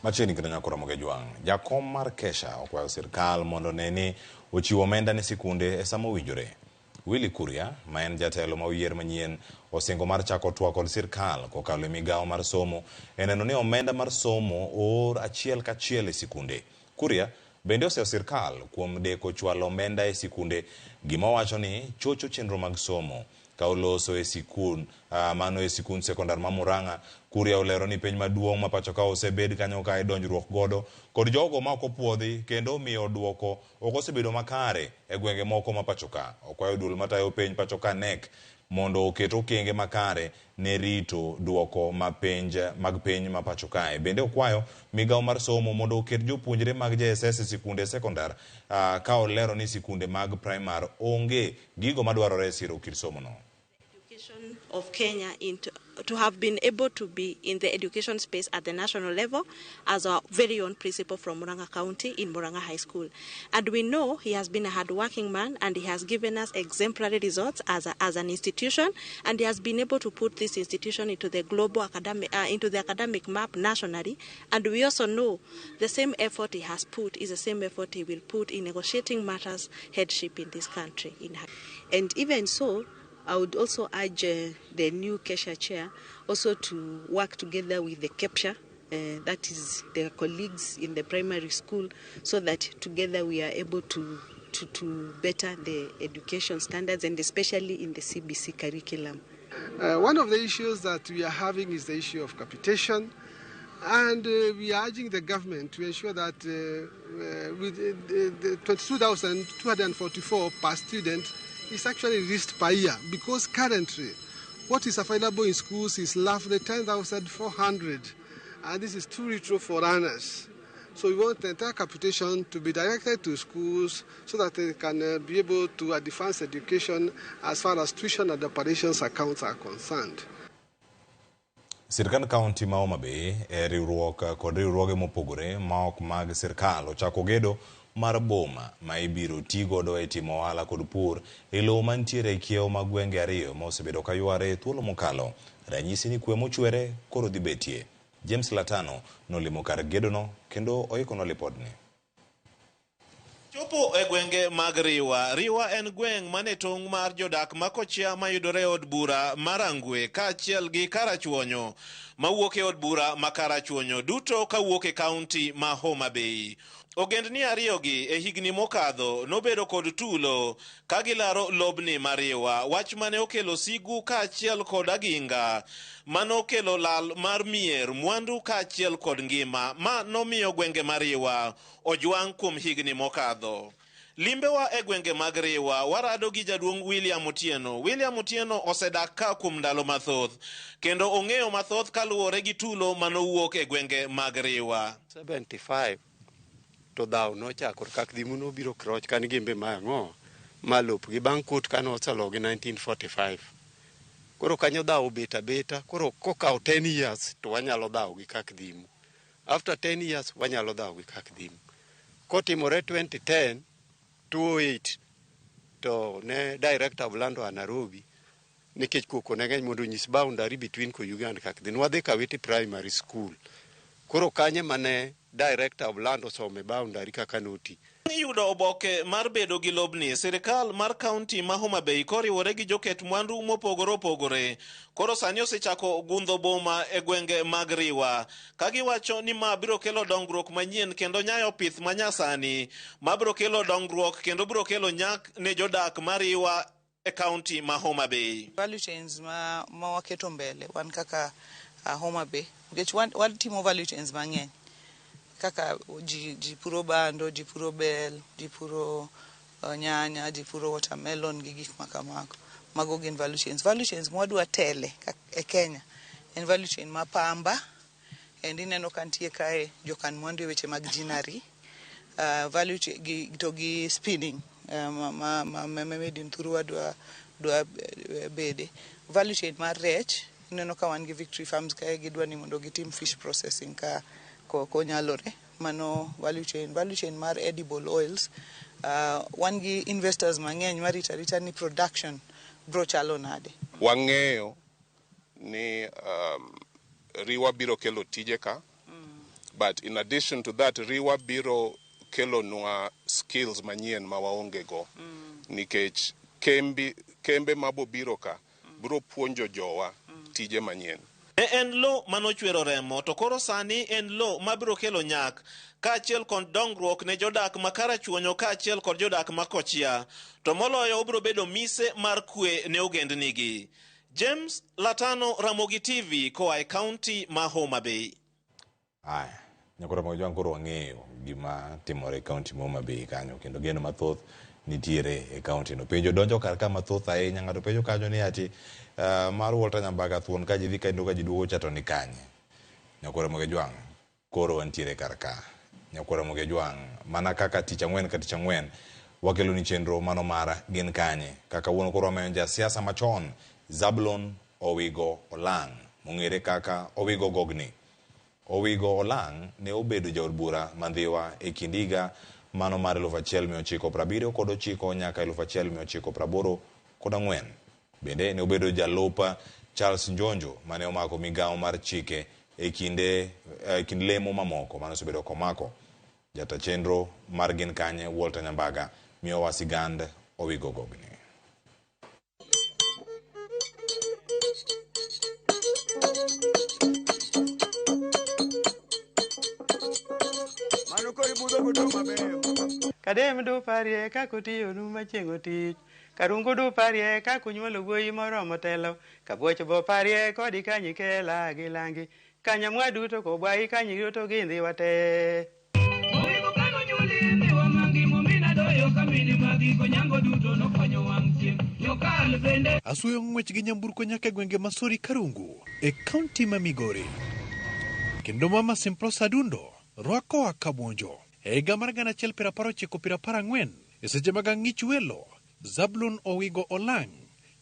Machiegni kendo nyakoro moge jwang'. Jakom mar Kesha okwayo sirkal mondo neni ochiwo omenda ne sikunde e sama owinjore. Willy Kuria, ma en jatelo ma oyier manyien, osingo mar chako twak kod sirkal kokalo e migawo mar somo, eneno ni omenda mar somo oor achiel kachiel e sikunde. Kuria bende oseo sirkal kuom deko chwalo omenda e sikunde, gima wacho ni chocho chenro mag somo. Ka oloso e sikun, mano e sikund sekondar ma Murang'a, Kuria olero ni piny maduong' ma pacho ka osebed kanyo ka donjruok godo kod jogo ma ok opuodhi kendo miyo duoko ok osebedo makare e gwenge moko ma pacho ka. Okwayo dul matayo piny pacho ka NEC mondo oket okenge makare ne rito duoko mag piny ma pacho kae. Bende okwayo migawo mar somo mondo oket jopuonjre mag JSS e sikunde sekondar, ka olero ni sikunde mag primar onge gigo madwarore e siro kit somo no. Of Kenya to have been able to be in the education space at the national level as our very own principal from Murang'a County in Murang'a High School. And we know he has been a hardworking man and he has given us exemplary results as an institution, and he has been able to put this institution into the global academic map nationally. And we also know the same effort he has put is the same effort he will put in negotiating matters headship in this country. And even so, I would also urge the new Kesha chair also to work together with the KEPSHA, that is their colleagues in the primary school, so that together we are able to better the education standards, and especially in the CBC curriculum. One of the issues that we are having is the issue of capitation, and we are urging the government to ensure that with the 22,244 per student is actually reached per year, because currently what is available in schools is roughly 10,400, and this is too little for runners. So we want the entire capitation to be directed to schools so that they can be able to advance education as far as tuition and operations accounts are concerned. Sirkand County ma Homa Bay e riwruok kod riwruoge mopogore ma ok mag sirkal ochako gedo mar boma ma ibiro tigodo e timo ohala kod pur e lowo mantiere e kiewo mag gwenge ariyo ma osebedo ka yware e thuolo mokalo. Ranyisi ni kwe mochwere koro dhi betie. James Latano nolimo kar gedono kendo oikono lipodni. Chopo e gwenge mag Riwa. Riwa en gweng' mane tong' mar jodak makochia mayudore od bura marangwe kaachiel gi Karachuonyo mawuok e od bura ma Karachuonyo, duto kawuok e kaunti ma Homa Bay. Ogendni ariyogi e higni mokadho nobedo kod tulo ka gilaro lobni mariwa, wach mane okelo sigu kaachiel kod aginga, manokelo lal mar mier, mwandu kaachiel kod ngima, ma nomiyo gwenge mariwa ojwang' kuom higni mokadho. Limbewa e gwenge mag Riwa warado gi jaduong' William Otieno. William Otieno osedak ka kuom ndalo mathoth kendo ong'eyo mathoth kaluwore gi tulo manowuok e gwenge mag Riwa. 75 to dhaw nochako kak dhimu nobiro kroch kan gimbe mang'o malop gi bang' kut kano osalogi 1945. Koro kanyo dhaw beta koro kokaw 10 years to wanyalo dhaw gi kak dhimu. After 10 years wanyalo dhaw gi kak dhimu. Kotimore 2010 208 to ne director of land wa Nairobi nikech koko ne ng'eny mondo nyis boundary between ko Uganda kak dhimu. Wadhi Kawiti primary school. Koro kanye mane director of land osome boundary kaka noti. Yudo oboke mar bedo gi lobni, sirikal mar kaunti ma Homa Bay koriwore gi joket mwandu mopogore opogore. Koro sani osechako gundho boma e gwenge mag Riwa, ka giwacho ni ma biro kelo dongruok manyien kendo nyayo pith manyasani, ma biro kelo dongruok kendo biro kelo nyak ne jodak mar Riwa e kaunti ma Homa Bay. Value chains ma waketo mbele wan kaka Homa Bay, which one timo value chains mang'eny. kaka ji puro bando, ji puro bel, ji puro nyanya, ji puro watermelon gi gik makamago. Mago gin value chains. Value chains mwadwa tele e Kenya en value chain ma pamba, and ineno kantie kae jokan mwandu e weche mag jinari, value chain gi spinning, Medin Thurwa dwa bede. Value chain mar rech, ineno ka wan gi Victory Farms kae gidwa ni mondo gitim fish processing ka konyalore. Mano value chain mar edible oils. Wan gi investors mang'eny marita ni production bro chalo nade. Wang'eyo ni Riwa biro kelo tije ka, but in addition to that, Riwa biro kelo nwa skills manyien ma waonge go, nikech kembe mabo biro ka biro puonjo jowa tije manyien. En lo manochwero remo, to koro sani en lo mabiro kelo nyak kaachiel kod dongruok ne jodak ma Karachuonyo kaachiel kod jodak ma Kochia, to moloyo obiro bedo mise mar kwe ne ogendnigi. James Latano, Ramogi TV, koa e kaunti ma Homa Bay. Aya, nyakora mo jwan koro wang'eyo gima timore e kaunti ma Homa Bay kanyo, kendo geno mathoth nitiere e kaunti no. Penjo donjo kar ka mathoth ahinya, ng'ato penjo kanyo ni ati mar Walter Nyambaga thuon ka ji dhi kendo ka ji duogo cha to ni kanye. Nyakora mo jwang koro wantiere kar ka. Nyakora mo jwang mana kaka tich ang'wen wakelo ni chenro mano mara gin kanye. Kaka wuono koro wamenyo ja siasa machon Zablon Owigo Olang, mong'ere kaka Owigo Gogni. Owigo Olang ne obedo jaod bura mandhiwa e kindiga mano mar 1979 kod 9 nyaka 1984. Bende ne obedo jalupa Charles Njonjo mane omako migawo mar chike e kind lemo mamoko mane osebedo komako. Jata chenro mar gin kanye Walter Nyambaga miyo wasigand Owigo Gogni. Kadem do parie ka kotiyo nu machengo tich, karungu do parie ka kunyuolo wuoyi moro motelo, kabuoch bo parie kodi kanyi kela gilangi, kanya mwaduto ko bwai kanyi yuto gindhi wate. Owigo kano nyuli ndi wamangi momina doyo kamini magi konyango duto no konyo wang chiem, yokal bende. Asuyo ng'wech gi nyamburko nyaka gwenge Masori Karungu e kaunti ma Migori. Kendo mama Simprosa Dundo rwako wa kabwonjo. Ega mar 1994 e seche mag ang'ich welo, Zablon Owigo Olang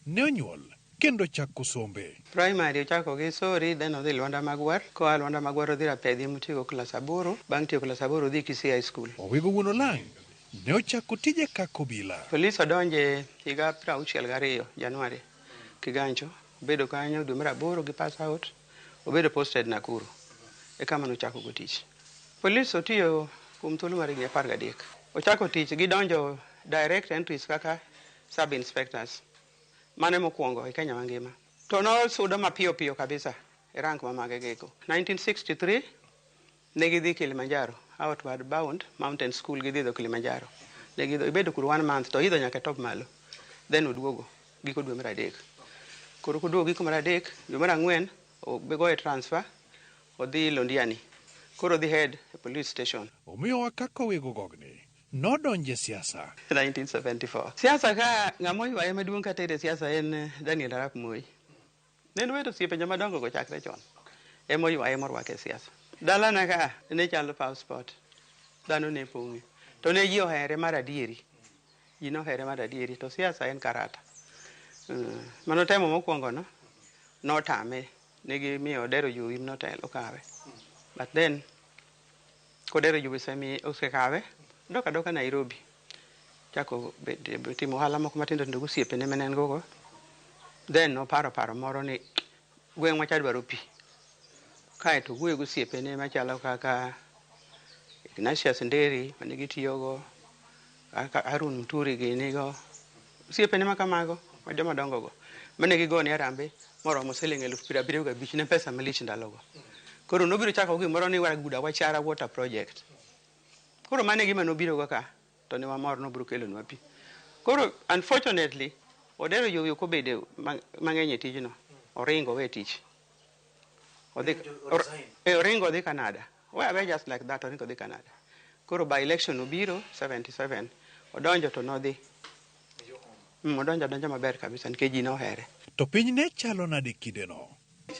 ne onyuol kendo chako sombe. Primary ochako gi Sori, then odhi Lwanda Magwar, koa Lwanda Magwar odhi Rapedhi motieko klas 8, bang' tieko klas 8 odhi Kisii High School. Owigo wuon Olang ne ochako tije kaka obila. Polis odonje higa 62 Januari Kiganjo, obedo kanyo dwe mar 8 gi pass out, obedo posted Nakuru. E kama nochako go tich. Polis otiyo kuom thuolo mar higni 13. Ochako tich gi donjo direct entries kaka sub inspectors. Mane mokwongo e Kenya mangima. To no sudo mapiyo kabisa e rank mamage geko. 1963 ne gidhi Kilimanjaro, outward bound mountain school gidhi Kilimanjaro. Ne gidhi bedo kur 1 month to idho nyaka top malo. Then oduogo giko dwe mar 3. Koro koduogo giko mar 3 dwe mar 4 obego e transfer odhi Londiani. Koro the head police station. Omiyo wakaka Owigo Gogni nodonje siasa. 1974. Siasa ka ng'amo ywaye maduong' katere siasa en Daniel Arap Moi. Nen wedo siepe joma dongo go chakre chon. Emo ywaye morwake siasa. Dalana ka ne chalo paw sport. Dhano ne pong'e. To ne ji ohere mar adieri. Ji nohere mar adieri to siasa en karata. Mano temo mokwongo no notame. Negi miyo Odero Jowi notelo kawe. But then Kodero Jowi semi osekawe doka Nairobi. Chako timo ohala moko matindo tindo gosiepe ne menen gogo. Then no paro moro ni gweng' macha dwaro pi. Kae to wuoyo gosiepe ne machalo kaka Ignatius Nderi mane gitiyogo, Harun Muturi ginigo. Osiepe ne makamago majoma dongo go. Mane gigoni arambe moromo siling 75,000 ne pesa malich ndalogo. Koro nobiro chako gimoro ni Waraguda Wachara Water Project. Koro mane gima nobiro go ka to ne wamor nobiro kelo nwa pi. Koro unfortunately Odero Jowi ok obedo mang'eny e tijno. Oringo we tich. Oringo odhi Canada. we just like that odhi kodhi Canada. Koro by election obiro 77 odonjo to nodhi odonjo maber kabisa nikech ji nohere. To piny ne chalo nade kindeno?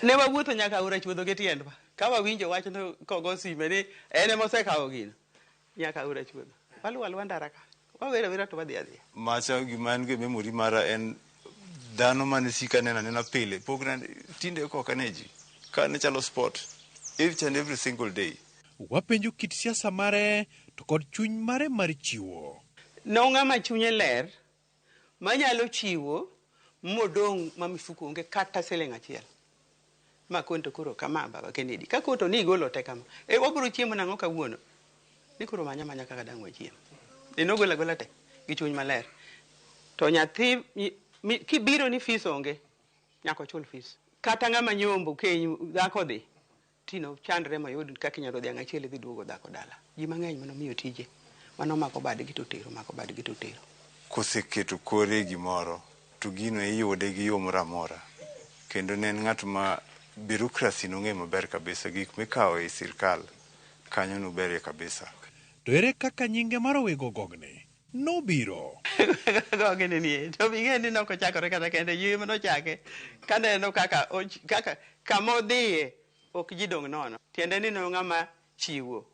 Ne wawuotho nyaka Aora Chuodho gi tiendwa. Ka wawinjo wach no kogo sime ni en ema osekawo gino nyaka Aora Chuodho. Waluwa ndara ka. Wawera to wadhi adhiya. Macha gima en gi memory mara en dhano mane sika nena pile. Pogna tinde ko kaneji. Ka ne chalo sport. Each and every single day. Wapenjo kit siasa mare to kod chuny mare mar chiwo. Ng'ama chunye ler manyalo chiwo modong' ma mifuko onge kata siling achiel. Ma konto koro kama Baba Kennedy. Ka koto ni golo te kama. Wabiro chiemo nang'o kawuono. Ni koro manya kaka dang' wachiemo. Nogola te gi chuny maler. To nyathi kibiro ni fees onge nyako chul fees. Kata ng'ama nyombo keny dhako dhi tino chandre mayud kaka inyalo dhiang' achiel dhi duogo dhako dala. Ji mang'eny mano miyo tije. Mano mako badgi to tero. Koseketo kore gimoro to gino iyude gi yo moro amora. Kendo ne en ng'at ma bureaucracy nong'e maber kabisa, gik mikawo e sirkal kanyo noberie kabisa. To ere kaka nyinge mar Owego Gogne nobiro? Gogne nie to bing'e ni nokochakore kata kende yie manochake kaneno kaka kamodhiye ok ji dong' nono. Tiende ni no ng'ama chiwo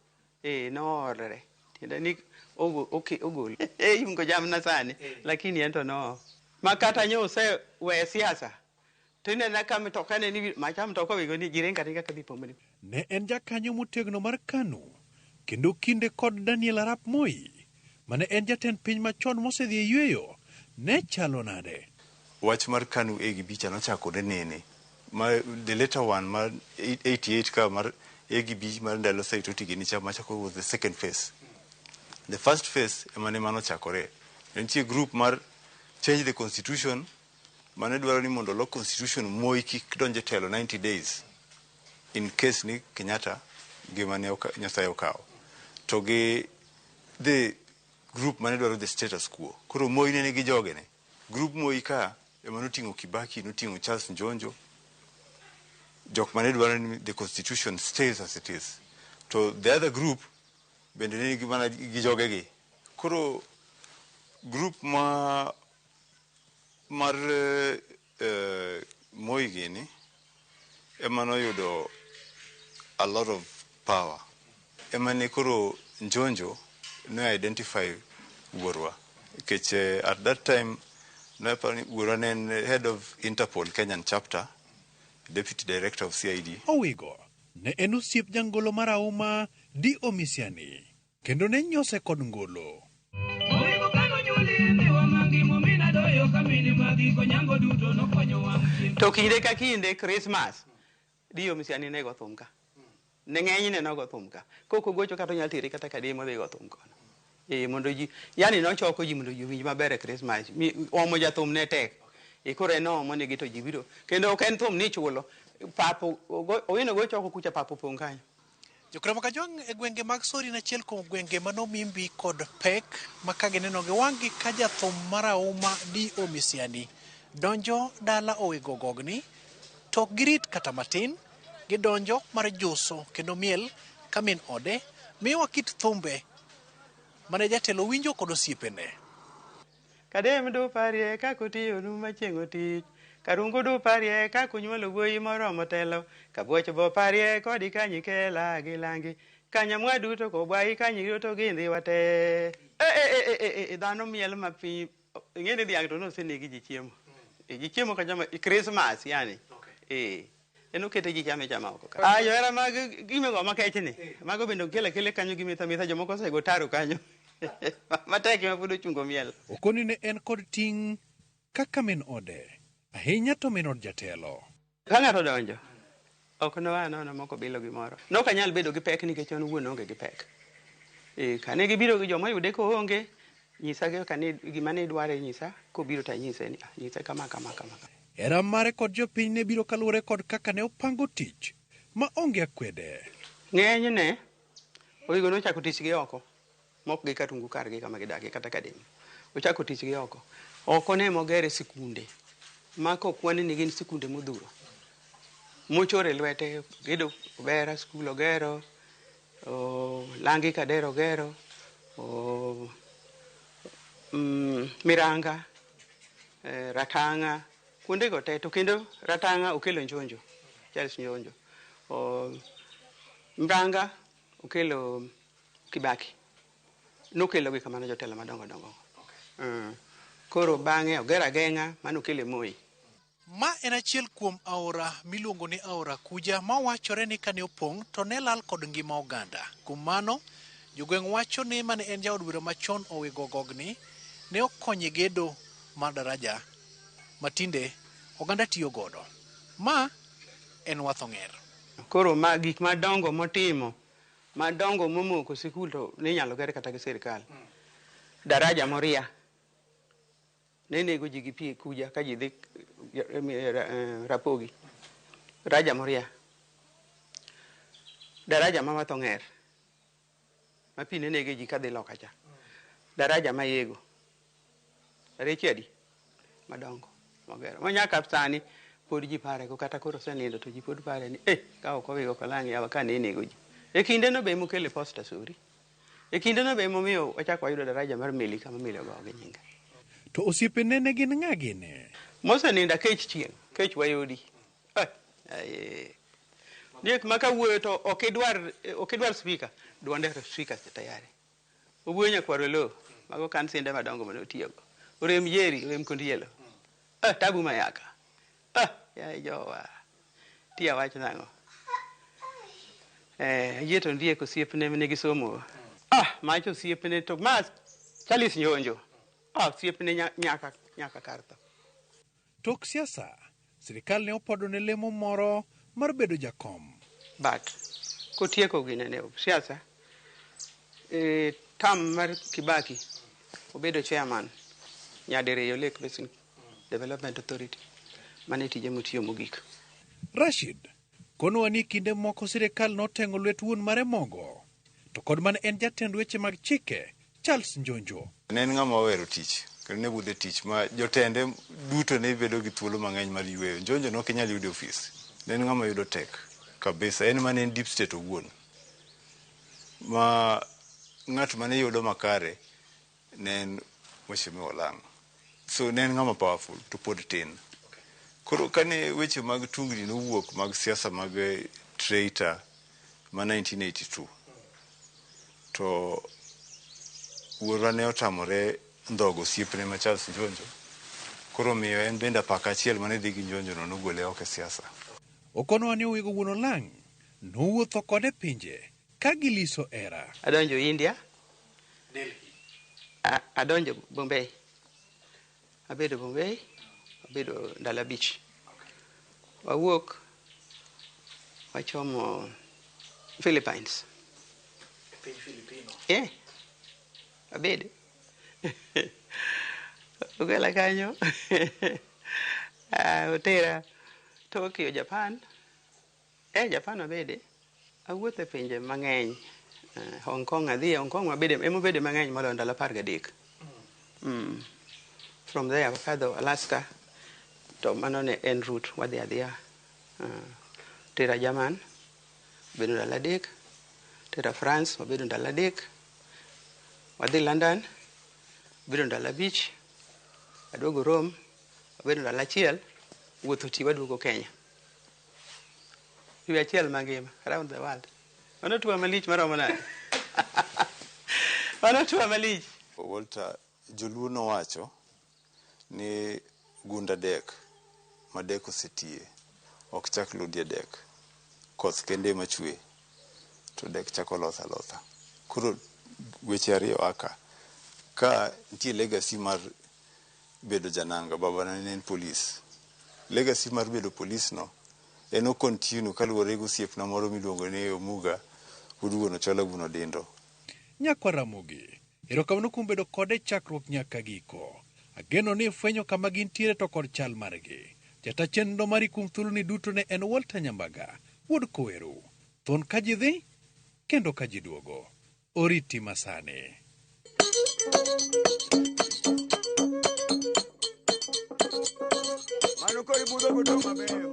noorre. Tiende ni ogol yungo jamna sani lakini ento no makata nyose we siasa tinena kama tokane ni macha mtoko wigo ni jirenga tinga kadhi pomni. Ne en jakanyo motegno mar KANU kendo kinde kod Daniel Arap Moi mane en jatend piny machon mosedhi e yweyo ne chalo nade? Wach mar KANU gi bicha nochakore nene the later one mar 88 ka mar gi mar ndalo saito tigini cha machako was the second phase. The first phase emane manochakore nitie group mar change the constitution mane dwaro ni mondo lo constitution Moi kik donje telo 90 days in case ni Kenyatta gima ne Nyasaye okawo to gi the group mane dwaro the status quo. Koro Moi ne gi jogene group Moi ka emane oting'o Kibaki, noting'o Charles Njonjo, jok mane dwaro ni the constitution stays as it is. To the other group bende ne gimana gi jogegi. Koro group mar Moi gini emano yudo a lot of power. Emane koro Njonjo no identify Wuorwa kech at that time Wuorwa ne head of Interpol Kenyan chapter, deputy director of CID. Owego ne en osiep jangolo marahuma Di Omisiani kendo ne nyose kod ngolo. Owego kano nyuli mi wamangi mumina doyo kamini magi konyango duto no konyo wang. To kinde ka kinde Christmas Di Omisiani ne go thum ka. Ne ng'eny ne no go thum ka. Koko gocho kata nyal tiri kata kademo dhi go thum kono. Mondo ji yani nochoko ji mondo ji winj maber e Christmas. Omo jathum ne tek. Koro eno mo ne gito ji biro. Kendo ok en thum ni chulo. Papo owino go choko kucha papo pong kanyo. Jokrama Kajwang' e gwenge mag Sori na chiel kuom gwenge manomimbi kod pek makagineno gi wang'gi ka jathum marahuma Di Omisiani donjo dala Owego Gogni to ok girit kata matin, gidonjo mar juso kendo miel ka min ode miwa kit thumbe mane jatelo winjo kod osiepene. Kadem du parie kako tiyo nu machieng' otich, karungu du parie kako nyuolo wuoyi moromo telo, kabuoch bo parie kodi kanyi kela gilangi, kanyamwa duto kobwai kanyi duto gindhi wate. Dhano miel mapi, ing'eni dhiang' to nosenegi ji chiemo. Ji chiemo ka jama Christmas yani. Eno kete ji chame chama oko. Ayo era mag gimego makechni. Mago bende kele kanyo gimitha jomoko osego taro kanyo. Mateki mapudo chungo miel. Okoni ne en kod ting' kaka min ode, ahinya to min od jatelo. Ka ng'ato donjo, ok no anono moko bilo gimoro. Nok anyal bedo gi pek nikech an wuon onge gi pek. Kane gibiro gi joma yude ko onge, nyisa kane gima ne dware nyisa, kobiro ta nyise ni nyise kama. Era mare kod jopiny ne biro kaluwore kod kaka ne opango tich ma onge akwede. Ng'eny ne Owego nochako tich gi oko. Mok gi katungu kargi kama gidake kata kadem. Ochako tich gi oko. Oko ne mogere sikunde. Mako kwani ni gin sikunde modhuro. Mochore lwete gedo obera skul ogero. Langi Kadero Gero, Miranga, Ratanga, kuonde go te to kendo Ratanga okelo Njonjo, Charles Njonjo. Mranga okelo Kibaki. Nokelo gi kamano jotelo madongo dongo. Koro bang'e Ogera Genga manokele Moi. Ma en achiel kuom aora miluongo ni aora Kuja ma wachore ni kane opong' to ne lal kod ngima oganda. Kuom mano, jogweng' wacho ni mane en jaod bura machon Owego Gogni ne okonye gedo mar daraja matinde oganda tiyo godo. Ma en Watho Ng'er. Koro ma gik madongo motimo, madongo momoko sikul to ne inyalo ger kata gi sirikal. Daraja Moria. Ne nego ji gi pi Kuja ka ji dhi Rapogi. Daraja Moria. Daraja ma Watho Ng'er. Ma pi ne nege ji ka dhi loka cha. Daraja ma Yego. Rechiadi madongo mogero. Ma nyaka sani pod ji pare ko kata koro senindo to ji pod pare ni ka ok Owego Kolang' yawa ka ne nego ji. E kinde no be mokele Posta Suri. E kinde no be momiyo ochako wayudo daraja mar meli kama meli ogo gi nyinga. To osiepene ne gin ng'a gini? Moseninda kech chieng', kech wayodi. Diek ma kawuoyo to ok idwar speaker, duonde speaker tayari. Owuoyo nyakwaro lo, mago kan sinde madongo mane otiyogo. Orem Jeri, orem Kondielo. Tabu Mayaka. Ya jowa. Tia wach nang'o. Yeto ndiek osiepne mane gisomo. Mach osiepne to mas Charles Njonjo. Osiepne nyaka karto. Tok siasa, sirikal ne opodo ne lemo moro mar bedo jakom. But kotieko gine ne siasa, tam mar Kibaki obedo chairman nyadiriyo Lake Basin Development Authority mane tije motiyo mogik. Rashid konowa ni kinde moko sirikal notengo lwet wuon mare Mogo, to kod man en jatend weche mag chike Charles Njonjo. Ne en ng'ama owero tich, kendo ne bude tich ma jotende duto ne bedo gi thuolo mang'eny mar yweyo. Njonjo nok inyal yudo ofis. Ne en ng'ama yudo tek kabisa, en mane en deep state owuon. Ma ng'at mane yudo makare ne en Mheshimiwa Olang'. So ne en ng'ama powerful to pod tin. Koro kane weche mag tungni nowuok mag siasa mag traitor ma 1982 to wuora ne otamore ndhogo osiepne ma Charles Njonjo. Koro miyo en bende apaka achiel mane dhi gi Njonjo no nogole oko e siasa. Okonowa ni Owego wuon Olang' nowuotho kode pinje ka giliso era. Adonjo India. Delhi. Adonjo Bombay. Abedo Bombay. Abedo Ndala Beach. Wawuok wachomo Philippines. Piny Filipino. Abedo. Ogela kanyo. Otera Tokyo, Japan. Japan abede. Awuotho e pinje mang'eny. Hong Kong adhi, Hong Kong emobede mang'eny moloyo ndalo 13. From there wakadho Alaska. To mano ne en route wadhi adhiya. Tera Jerman. Bedo ndalo 3. Tera France, wabedo ndalo 3. Wadhi London, bedo ndalo 5. Aduogo Rome, wabedo ndalo 1. Wuotho ti waduogo Kenya. Dwe achiel mangima, around the world. Mano tuwa malich maromo nade. Mano tuwa malich. Walter, joluo nowacho ni gunda dek, ma dek osetie, ok chak ludie dek. Koth kende machwe, to dek chako lotha lotha. Koro weche ariyo aka, ka nitie legacy mar bedo jananga, babana ne en polis. Legacy mar bedo polis no, en o continue kaluwore gi osiepna moro miluongo ni Omuga, Wuon Ochola Wuon Odindo. Nyakwa Ramogi, erokamano kuom bedo kode chakruok nyaka giko. Ageno ni fwenyo kama gintiere to kod chal margi. Jata chenro mari kuom thuloni duto ne en Walter Nyambaga, wuod Koweru. Thon ka ji dhi, kendo ka ji duogo. Oriti masane. Mano kori budho godo mabeyo.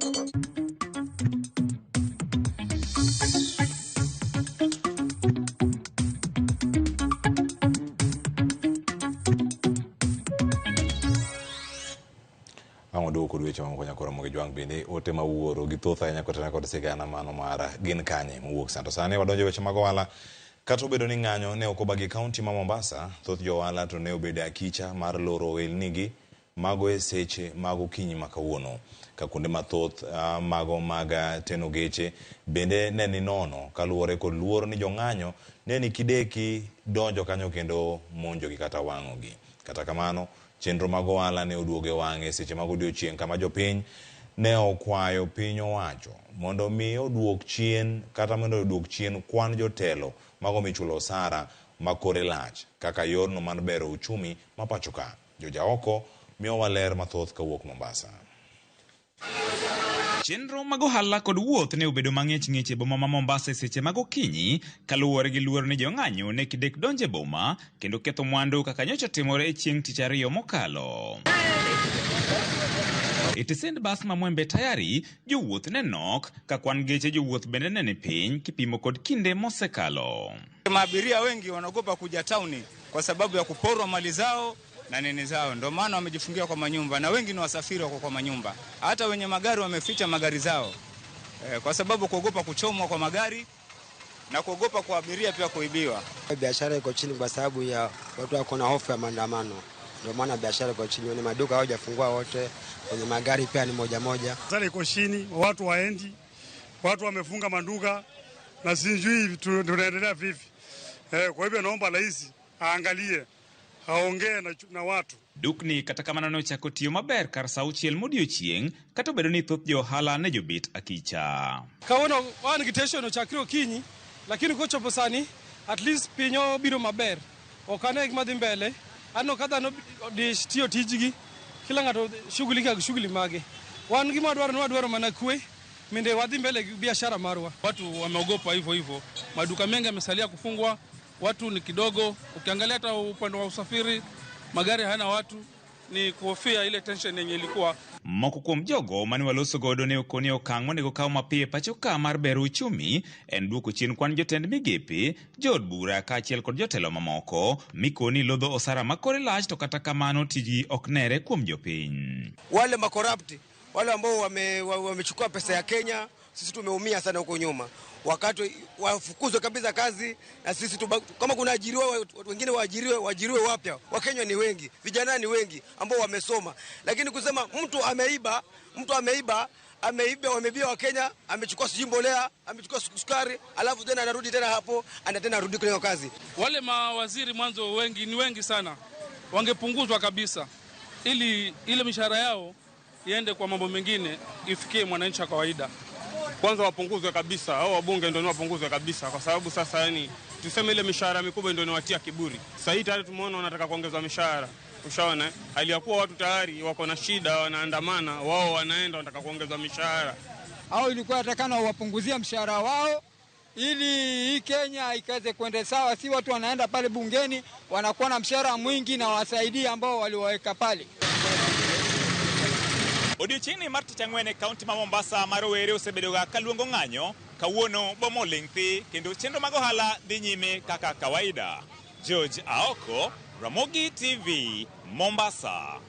Amodo kod weche mamoko nyakoro mo gi jwang bende ote ma wuoro gi thoth ahinya kotena kod sigana mano mara gin kanye mowuok Santo Sane. Wadonjo weche mag ohala. Kata obedo ni ng'anyo ne ok obagi kaunti ma Mombasa, thoth jo ohala to ne obedo akicha mar loro ohelnigi mago e seche mag okinyi ma kawuono. Ka kuonde mathoth mago mag teno geche bende ne ni nono kaluwore kod luor ni jong'anyo ne ni kideki donjo kanyo kendo monjo gi kata wang'ogi. Kata kamano, chenro mag ohala ne oduoge wang'e seche mag odiochieng' kama jopiny ne okwayo piny owacho mondo mi oduok chien kata mondo oduok chien kwan jotelo mago michulo osara makore lach kaka yorno mar bero uchumi ma pacho ka. Joja oko miyowa ler mathoth kawuok Mombasa. Chenro mag ohala kod wuoth ne obedo mang'ich ng'ich e boma ma Mombasa seche mag okinyi kaluwore gi luor ni jong'anyo ne kidek donje boma kendo ketho mwandu kaka nyocha timore e chieng' tich ariyo mokalo. E tesend bas ma Mwembe tayari, jowuoth ne nok ka kwan geche jowuoth bende ne ni piny kipimo kod kinde mosekalo. Maabiria wengi wanaogopa kuja tauni kwa sababu ya kuporwa mali zao na nini zao, ndio maana wamejifungia kwa manyumba, na wengi ni wasafiri wako kwa manyumba. Hata wenye magari wameficha magari zao kwa sababu kuogopa kuchomwa kwa magari na kuogopa kwa abiria pia kuibiwa. Biashara iko chini kwa sababu ya watu wako na hofu ya maandamano, ndio maana biashara iko chini. Ni maduka hawajafungua wote, kwenye magari pia ni moja moja. Biashara iko chini, watu waendi, watu wamefunga maduka na sijui tunaendelea vipi. Kwa hivyo naomba rais aangalie, aongee na watu. Dukni kata kamano no chako tiyo maber kar sa auchiel modiochieng' kata obedo ni thoth jo ohala ne jobet akicha. Kawono wan gi teshono chakre okinyi, lakini kochopo sani at least pinyo biro maber. Okane gima dhi mbele, ano kadha no tiyo tijgi, kila ng'ato shughuli mage. Wan gima dwaro mana kwe, minde wadhi mbele biashara marwa. Watu wameogopa hivyo. Maduka mengi yamesalia kufungwa, watu ni kidogo. Ukiangalia hata upande wa usafiri, magari hayana watu, ni kuhofia ile tension yenye ilikuwa. Moko kuom jogo mani waloso godo ne okoni okang' monego kaw mapiyo pacho ka mar bero uchumi en duoko chien kwan jotend migepe, jood bura kaachiel kod jotelo mamoko mikoni lodho osara makore lach to kata kamano tiji ok nere kuom jopiny. Wale makorapti, wale ambao wamechukua pesa ya Kenya, sisi tumeumia sana huko nyuma. Wakati wafukuzwe kabisa kazi na sisi kama kuna ajiriwa wengine waajiriwe wapya. Wakenya ni wengi, vijana ni wengi ambao wamesoma. Lakini kusema mtu ameiba wamebia wa Kenya, amechukua mbolea, amechukua sukari, alafu tena anarudi tena hapo, anarudi kwenye kazi. Wale mawaziri mwanzo ni wengi sana. Wangepunguzwa kabisa ili ile mishahara yao iende kwa mambo mengine, ifikie mwananchi wa kawaida. Kwanza wapunguzwe kabisa, hao wabunge ndio wapunguzwe kabisa, kwa sababu sasa tuseme ile mishahara mikubwa ndio inawatia kiburi. Sasa hii tayari tumeona wanataka kuongeza mishahara. Ushaona? Aliyakuwa watu tayari wako na shida, wanaandamana, wao wanaenda wanataka kuongeza mishahara. Hao ilikuwa atakana wapunguzia mshahara wao ili hii Kenya ikaweze kwenda sawa, si watu wanaenda pale bungeni wanakuwa na mshahara mwingi na wasaidia ambao waliwaweka pale. Odiochieng' mar tich ang'wen e kaunti ma Mombasa mar rowere osebedo ga kaluongo ng'anyo, kawuono bomo oling' thi kendo chenro mag ohala dhi nyime kaka kawaida. George Aoko, Ramogi TV, Mombasa.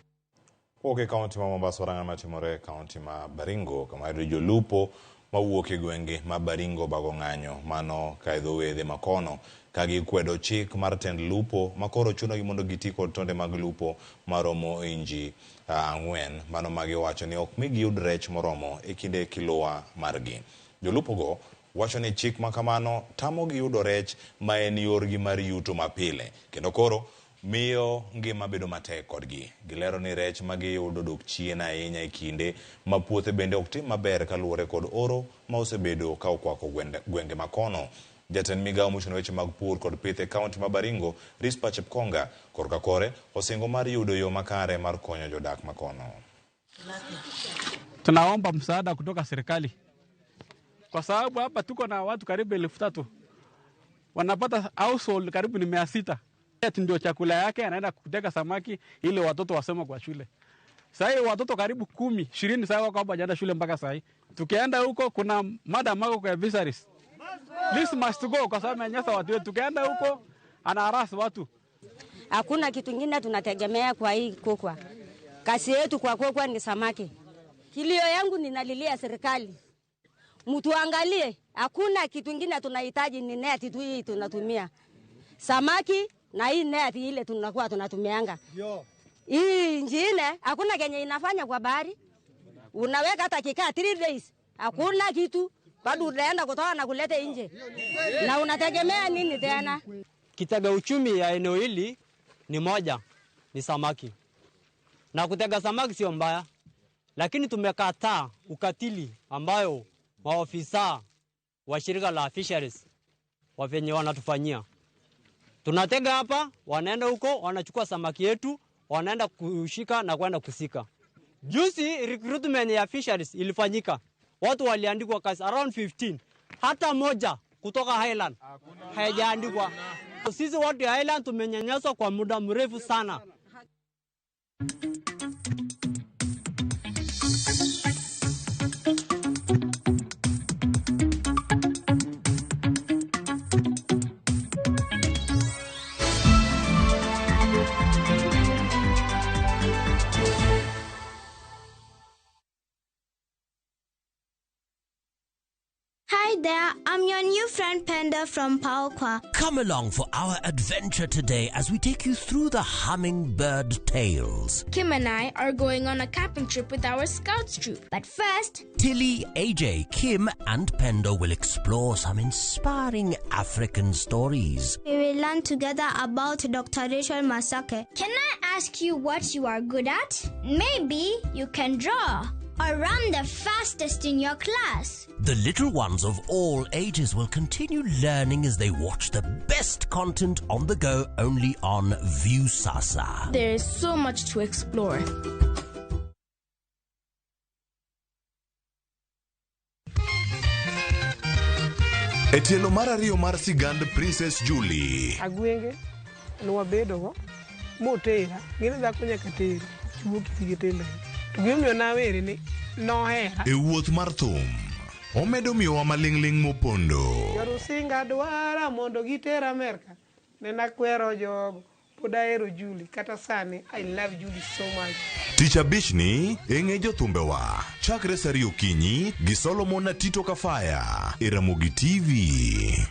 Ok, kaunti ma Mombasa warang'an matimore kaunti ma Baringo kama yudo jolupo mawuok e gwenge ma Baringo bago ng'anyo mano ka idho wedhe makono ka gikwedo chik mar tend lupo makoro chunogi mondo giti kod tonde mag lupo maromo inji 4 mano magiwacho ni ok migi yud rech moromo e kinde kiluwa margi. Jolupo go wacho ni chik makamano tamogi yudo rech ma en yorgi mar yuto mapile kendo koro miyo ngima bedo matek kodgi. Gilero ni rech magiyudo dok chien ahinya e kinde ma puothe bende ok tim maber kaluwore kod oro ma osebedo ka okwako gwenge makono. Jatend migawo mochung' weche mag pur kod pith e kaunti ma Baringo, Rispa Chepkonga, korka kore osingo mar yudo yo makare mar konyo jodak makono. Tunaomba msaada kutoka serikali, kwa sababu hapa tuko na watu karibu 3,000 wanapata household karibu ni 600. Ndio chakula yake, anaenda kuteka samaki ili watoto wasome kwa shule. Sasa watoto karibu 10-20 sasa wako hapa jana shule mpaka sasa. Tukienda huko kuna madam wako kwa visaris. This must go kwa sababu amenyasa watu wetu. Tukienda huko anaharasi watu. Hakuna kitu kingine tunategemea kwa hii kukwa. Kazi yetu kwa ni samaki. Kilio yangu ninalilia serikali. Mtu angalie, hakuna kitu kingine tunahitaji, ni neti tu hii tunatumia. Samaki na hii neti ile tunakuwa tunatumianga. Hii ingine hakuna kenye inafanya kwa bahari. Unaweka hata kikaa 3 days. Hakuna kitu. Bado unaenda kutoa na kuleta nje. Na unategemea nini tena? Kitega uchumi ya eneo hili ni moja, ni samaki. Na kutega samaki sio mbaya. Lakini tumekataa ukatili ambayo maofisa wa shirika la fisheries wavenye wanatufanyia. Tunatega hapa, wanaenda huko, wanachukua samaki yetu, wanaenda kushika na kwenda kusika. Juzi recruitment ya fisheries ilifanyika. Watu waliandikwa kazi around 15. Hata moja kutoka Highland hajaandikwa. Sisi watu ya Highland tumenyanyaswa kwa muda mrefu sana. Hi there, I'm your new friend Penda from Paokwa. Come along for our adventure today as we take you through the Hummingbird Tales. Kim and I are going on a camping trip with our Scouts troop. But first, Tilly, AJ, Kim and Pendo will explore some inspiring African stories. we will learn together about Dr. Rachel Masake. Can I ask you what you are good at? Maybe you can draw or run the fastest in your class. The little ones of all ages will continue learning as they watch the best content on the go only on Viusasa. There is so much to explore. Etielo mar ariyo mar sigand Princess Julie. Agwenge nwa bedo go motera ngine da kunya katero chuoki tigetenda to gimiyo na were ni no hera E wuoth mar thum omedo miyowa maling'ling mopondo. Jorusinga dwara mondo gitera Amerika ne nakwero jogo pod ahero Julie kata sani I love Julie so much. Tich abich ni eng'e jothumbewa chakre saa 2 okinyi gi Solomon na Tito Kafaya e Ramogi TV.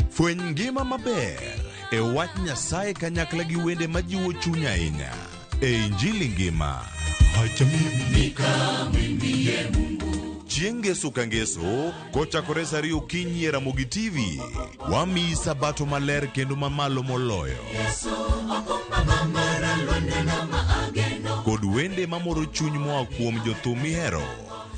Fweny ngima maber e wach Nyasaye kanyakla gi wende majiwo chuny ahinya e Injili ngima. Chieng' Ngeso ka Ngeso kochakore saa 2 okinyi e Ramogi TV wamiyi sabato maler kendo mamalo moloyo kod wende mamoro chuny moa kuom jothum mihero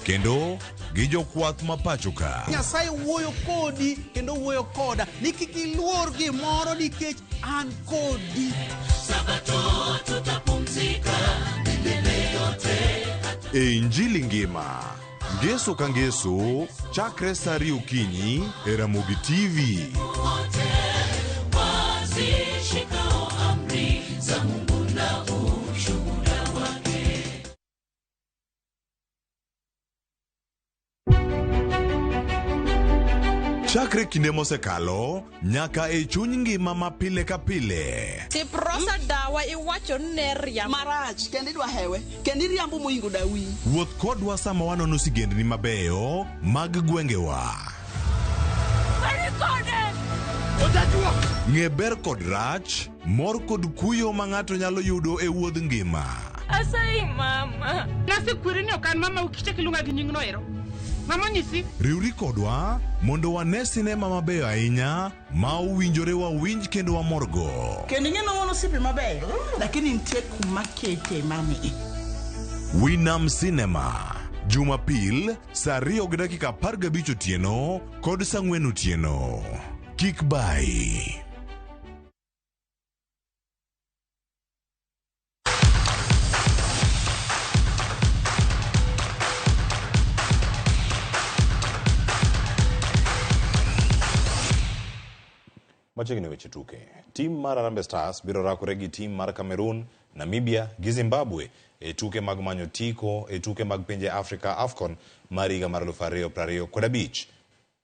kendo gi jokwath mapacho ka. Nyasaye wuoyo kodi kendo wuoyo koda ni kik iluor gimoro nikech an kodi. Sabato tutapumzika milele yote. E Injili ngima Ngeso ka Ngeso chakre saa 2 okinyi e Ramogi TV. Wazishikao amri za Mungu na ushuhuda wake. Chakre kinde mosekalo nyaka e chuny ngima ma pile ka pile. Tiprosa dawa iwacho ne riambo marach kendi dwa hewe kendi riambo moingo dawi. Wuoth kodwa sama wanono sigendni mabeyo mag gwengewa. Ng'e ber kod rach, mor kod kuyo ma ng'ato nyalo yudo e wuodh ngima. Asai mama. Nasikwiri ni okan mama ukiche kilunga gi nying no ero. Mama nyisi. Riwri kodwa mondo wane sinema mabeyo ahinya ma uwinjore wawinj kendo wamorgo. Kendi ng'eno wono sipi mabeyo. Lakini nitie kuma kete mami. Winam Cinema Jumapil saa 2:15 otieno kod saa 4 otieno. Kik bai. Machiegni weche tuke. Tim mar Harambee Stars biro rakore gi tim mar Cameroon, Namibia gi Zimbabwe e tuke mag manyo tiko e tuke mag pinje Afrika AFCON mar higa mar 2025.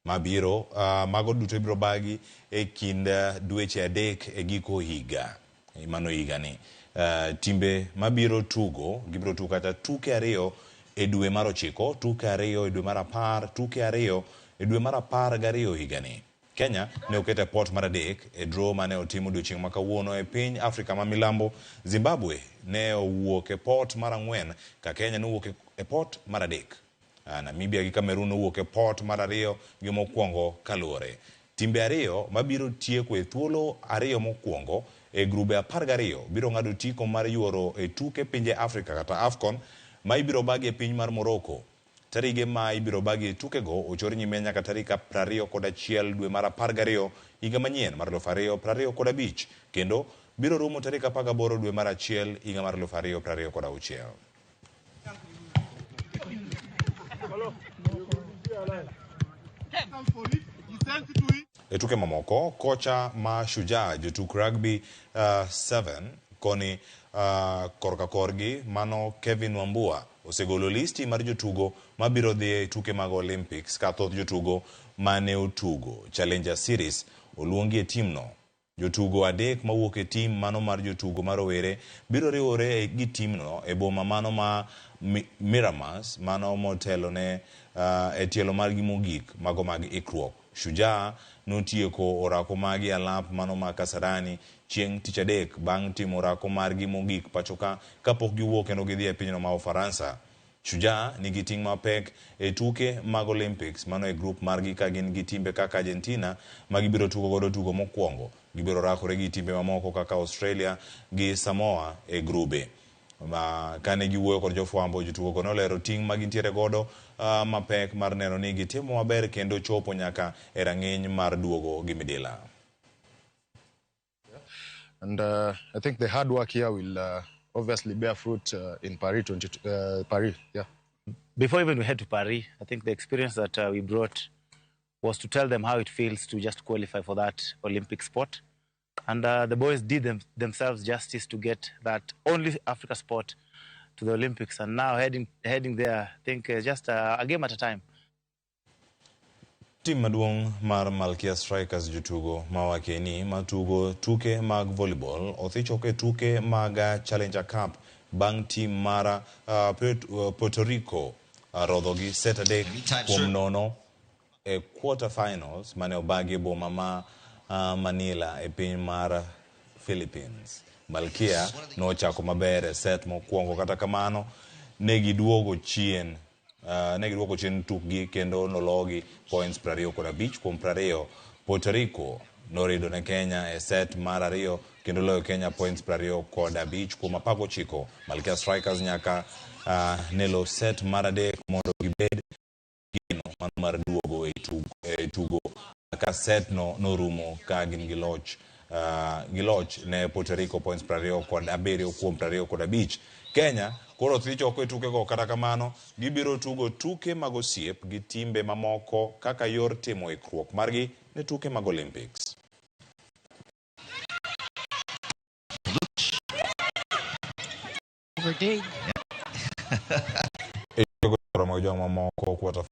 mabiro mago duto biro bagi e kind dweche adek e giko higa. Mano higa ni timbe mabiro tugo gibiro tugo kata tuke ariyo e dwe mar 9, tuke ariyo e dwe mar 10, tuke ariyo e dwe mar 12 higa ni. Kenya ne okete port mar adek e draw mane otimo odiechieng' ma kawuono e piny Afrika ma milambo. Zimbabwe ne owuok e port mar 4 ka Kenya ne owuok e port mar adek. Namibia gi Cameroon owuok e port mar 2 gi mokwongo kaluore. Timbe ariyo mabiro tieko e thuolo ariyo mokwongo e grube 12 biro ng'ado tiko mar yuoro e tuke pinje Afrika kata AFCON ma ibiro bagi e piny mar Morocco. Tarige ma ibiro bagi e tukego ochor nyime nyaka tarik 21 dwe mar 12 higa manyien mar 2025 kendo biro rumo tarik 18 dwe mar 1 higa mar 2026. E tuke mamoko, kocha ma Shujaa jotuk rugby 7 koni korka korgi mano Kevin Wambua osegolo listi mar jotugo mabiro dhi e tuke mag Olympics ka thoth jotugo mane otugo Challenger Series oluongi e timno. Jotugo adek mawuok e tim mano mar jotugo marowere biro riwore gi timno e boma mano ma Miramas mano motelo ne e tielo margi mogik mago mag ikruok. Shujaa notieko orako magi alap mano ma Kasarani chieng' tich adek bang' timo orako margi mogik pachoka kapok giwuok kendo gidhi e pinyno ma Ufaransa. Shujaa nigi ting' mapek e tuke mag Olympics mano e grup margi ka gin gi timbe kaka Argentina ma gibiro tugo godo tugo mokwongo. Gibiro rakore gi timbe mamoko kaka Australia gi Samoa e grube. Kane giwuoyo kod jofwambo jotugo go nolero ting' ma gintiere godo mapek mar neno ni gitimo maber kendo chopo nyaka e rang'iny mar duogo gi midila. And I think the hard work here will obviously bear fruit in Paris. Paris, yeah. Before even we head to Paris, I think the experience that we brought was to tell them how it feels to just qualify for that Olympic sport. And the boys did themselves justice to get that only Africa sport to the Olympics. And now heading there, I think just a game at a time. Tim maduong' mar Malkia Strikers jotugo mawakeni matugo tuke mag volleyball othichoke tuke mag Challenger Cup bang' tim mar Puerto Rico rodhogi set adek kuom nono e quarter finals mane obagi boma ma Manila e piny mar Philippines. Malkia nochako maber e set mokwongo kata kamano negiduogo chien tukgi kendo nologi points 25 kuom 20. Puerto Rico norido ne Kenya e set mar 2 kendo loyo Kenya points 25 kuom 19. Malkia Strikers nyaka nelo set mar 3 mondo gibed gino mar duogo e tugo ka set no rumo ka gin giloch ne Puerto Rico points 27 kuom 25. Kenya koro thichoko e tuke go kata kamano gibiro tugo tuke mag osiep gi timbe mamoko kaka yor timo ikruok margi ne tuke mag Olympics. E tuke go mamoko quarter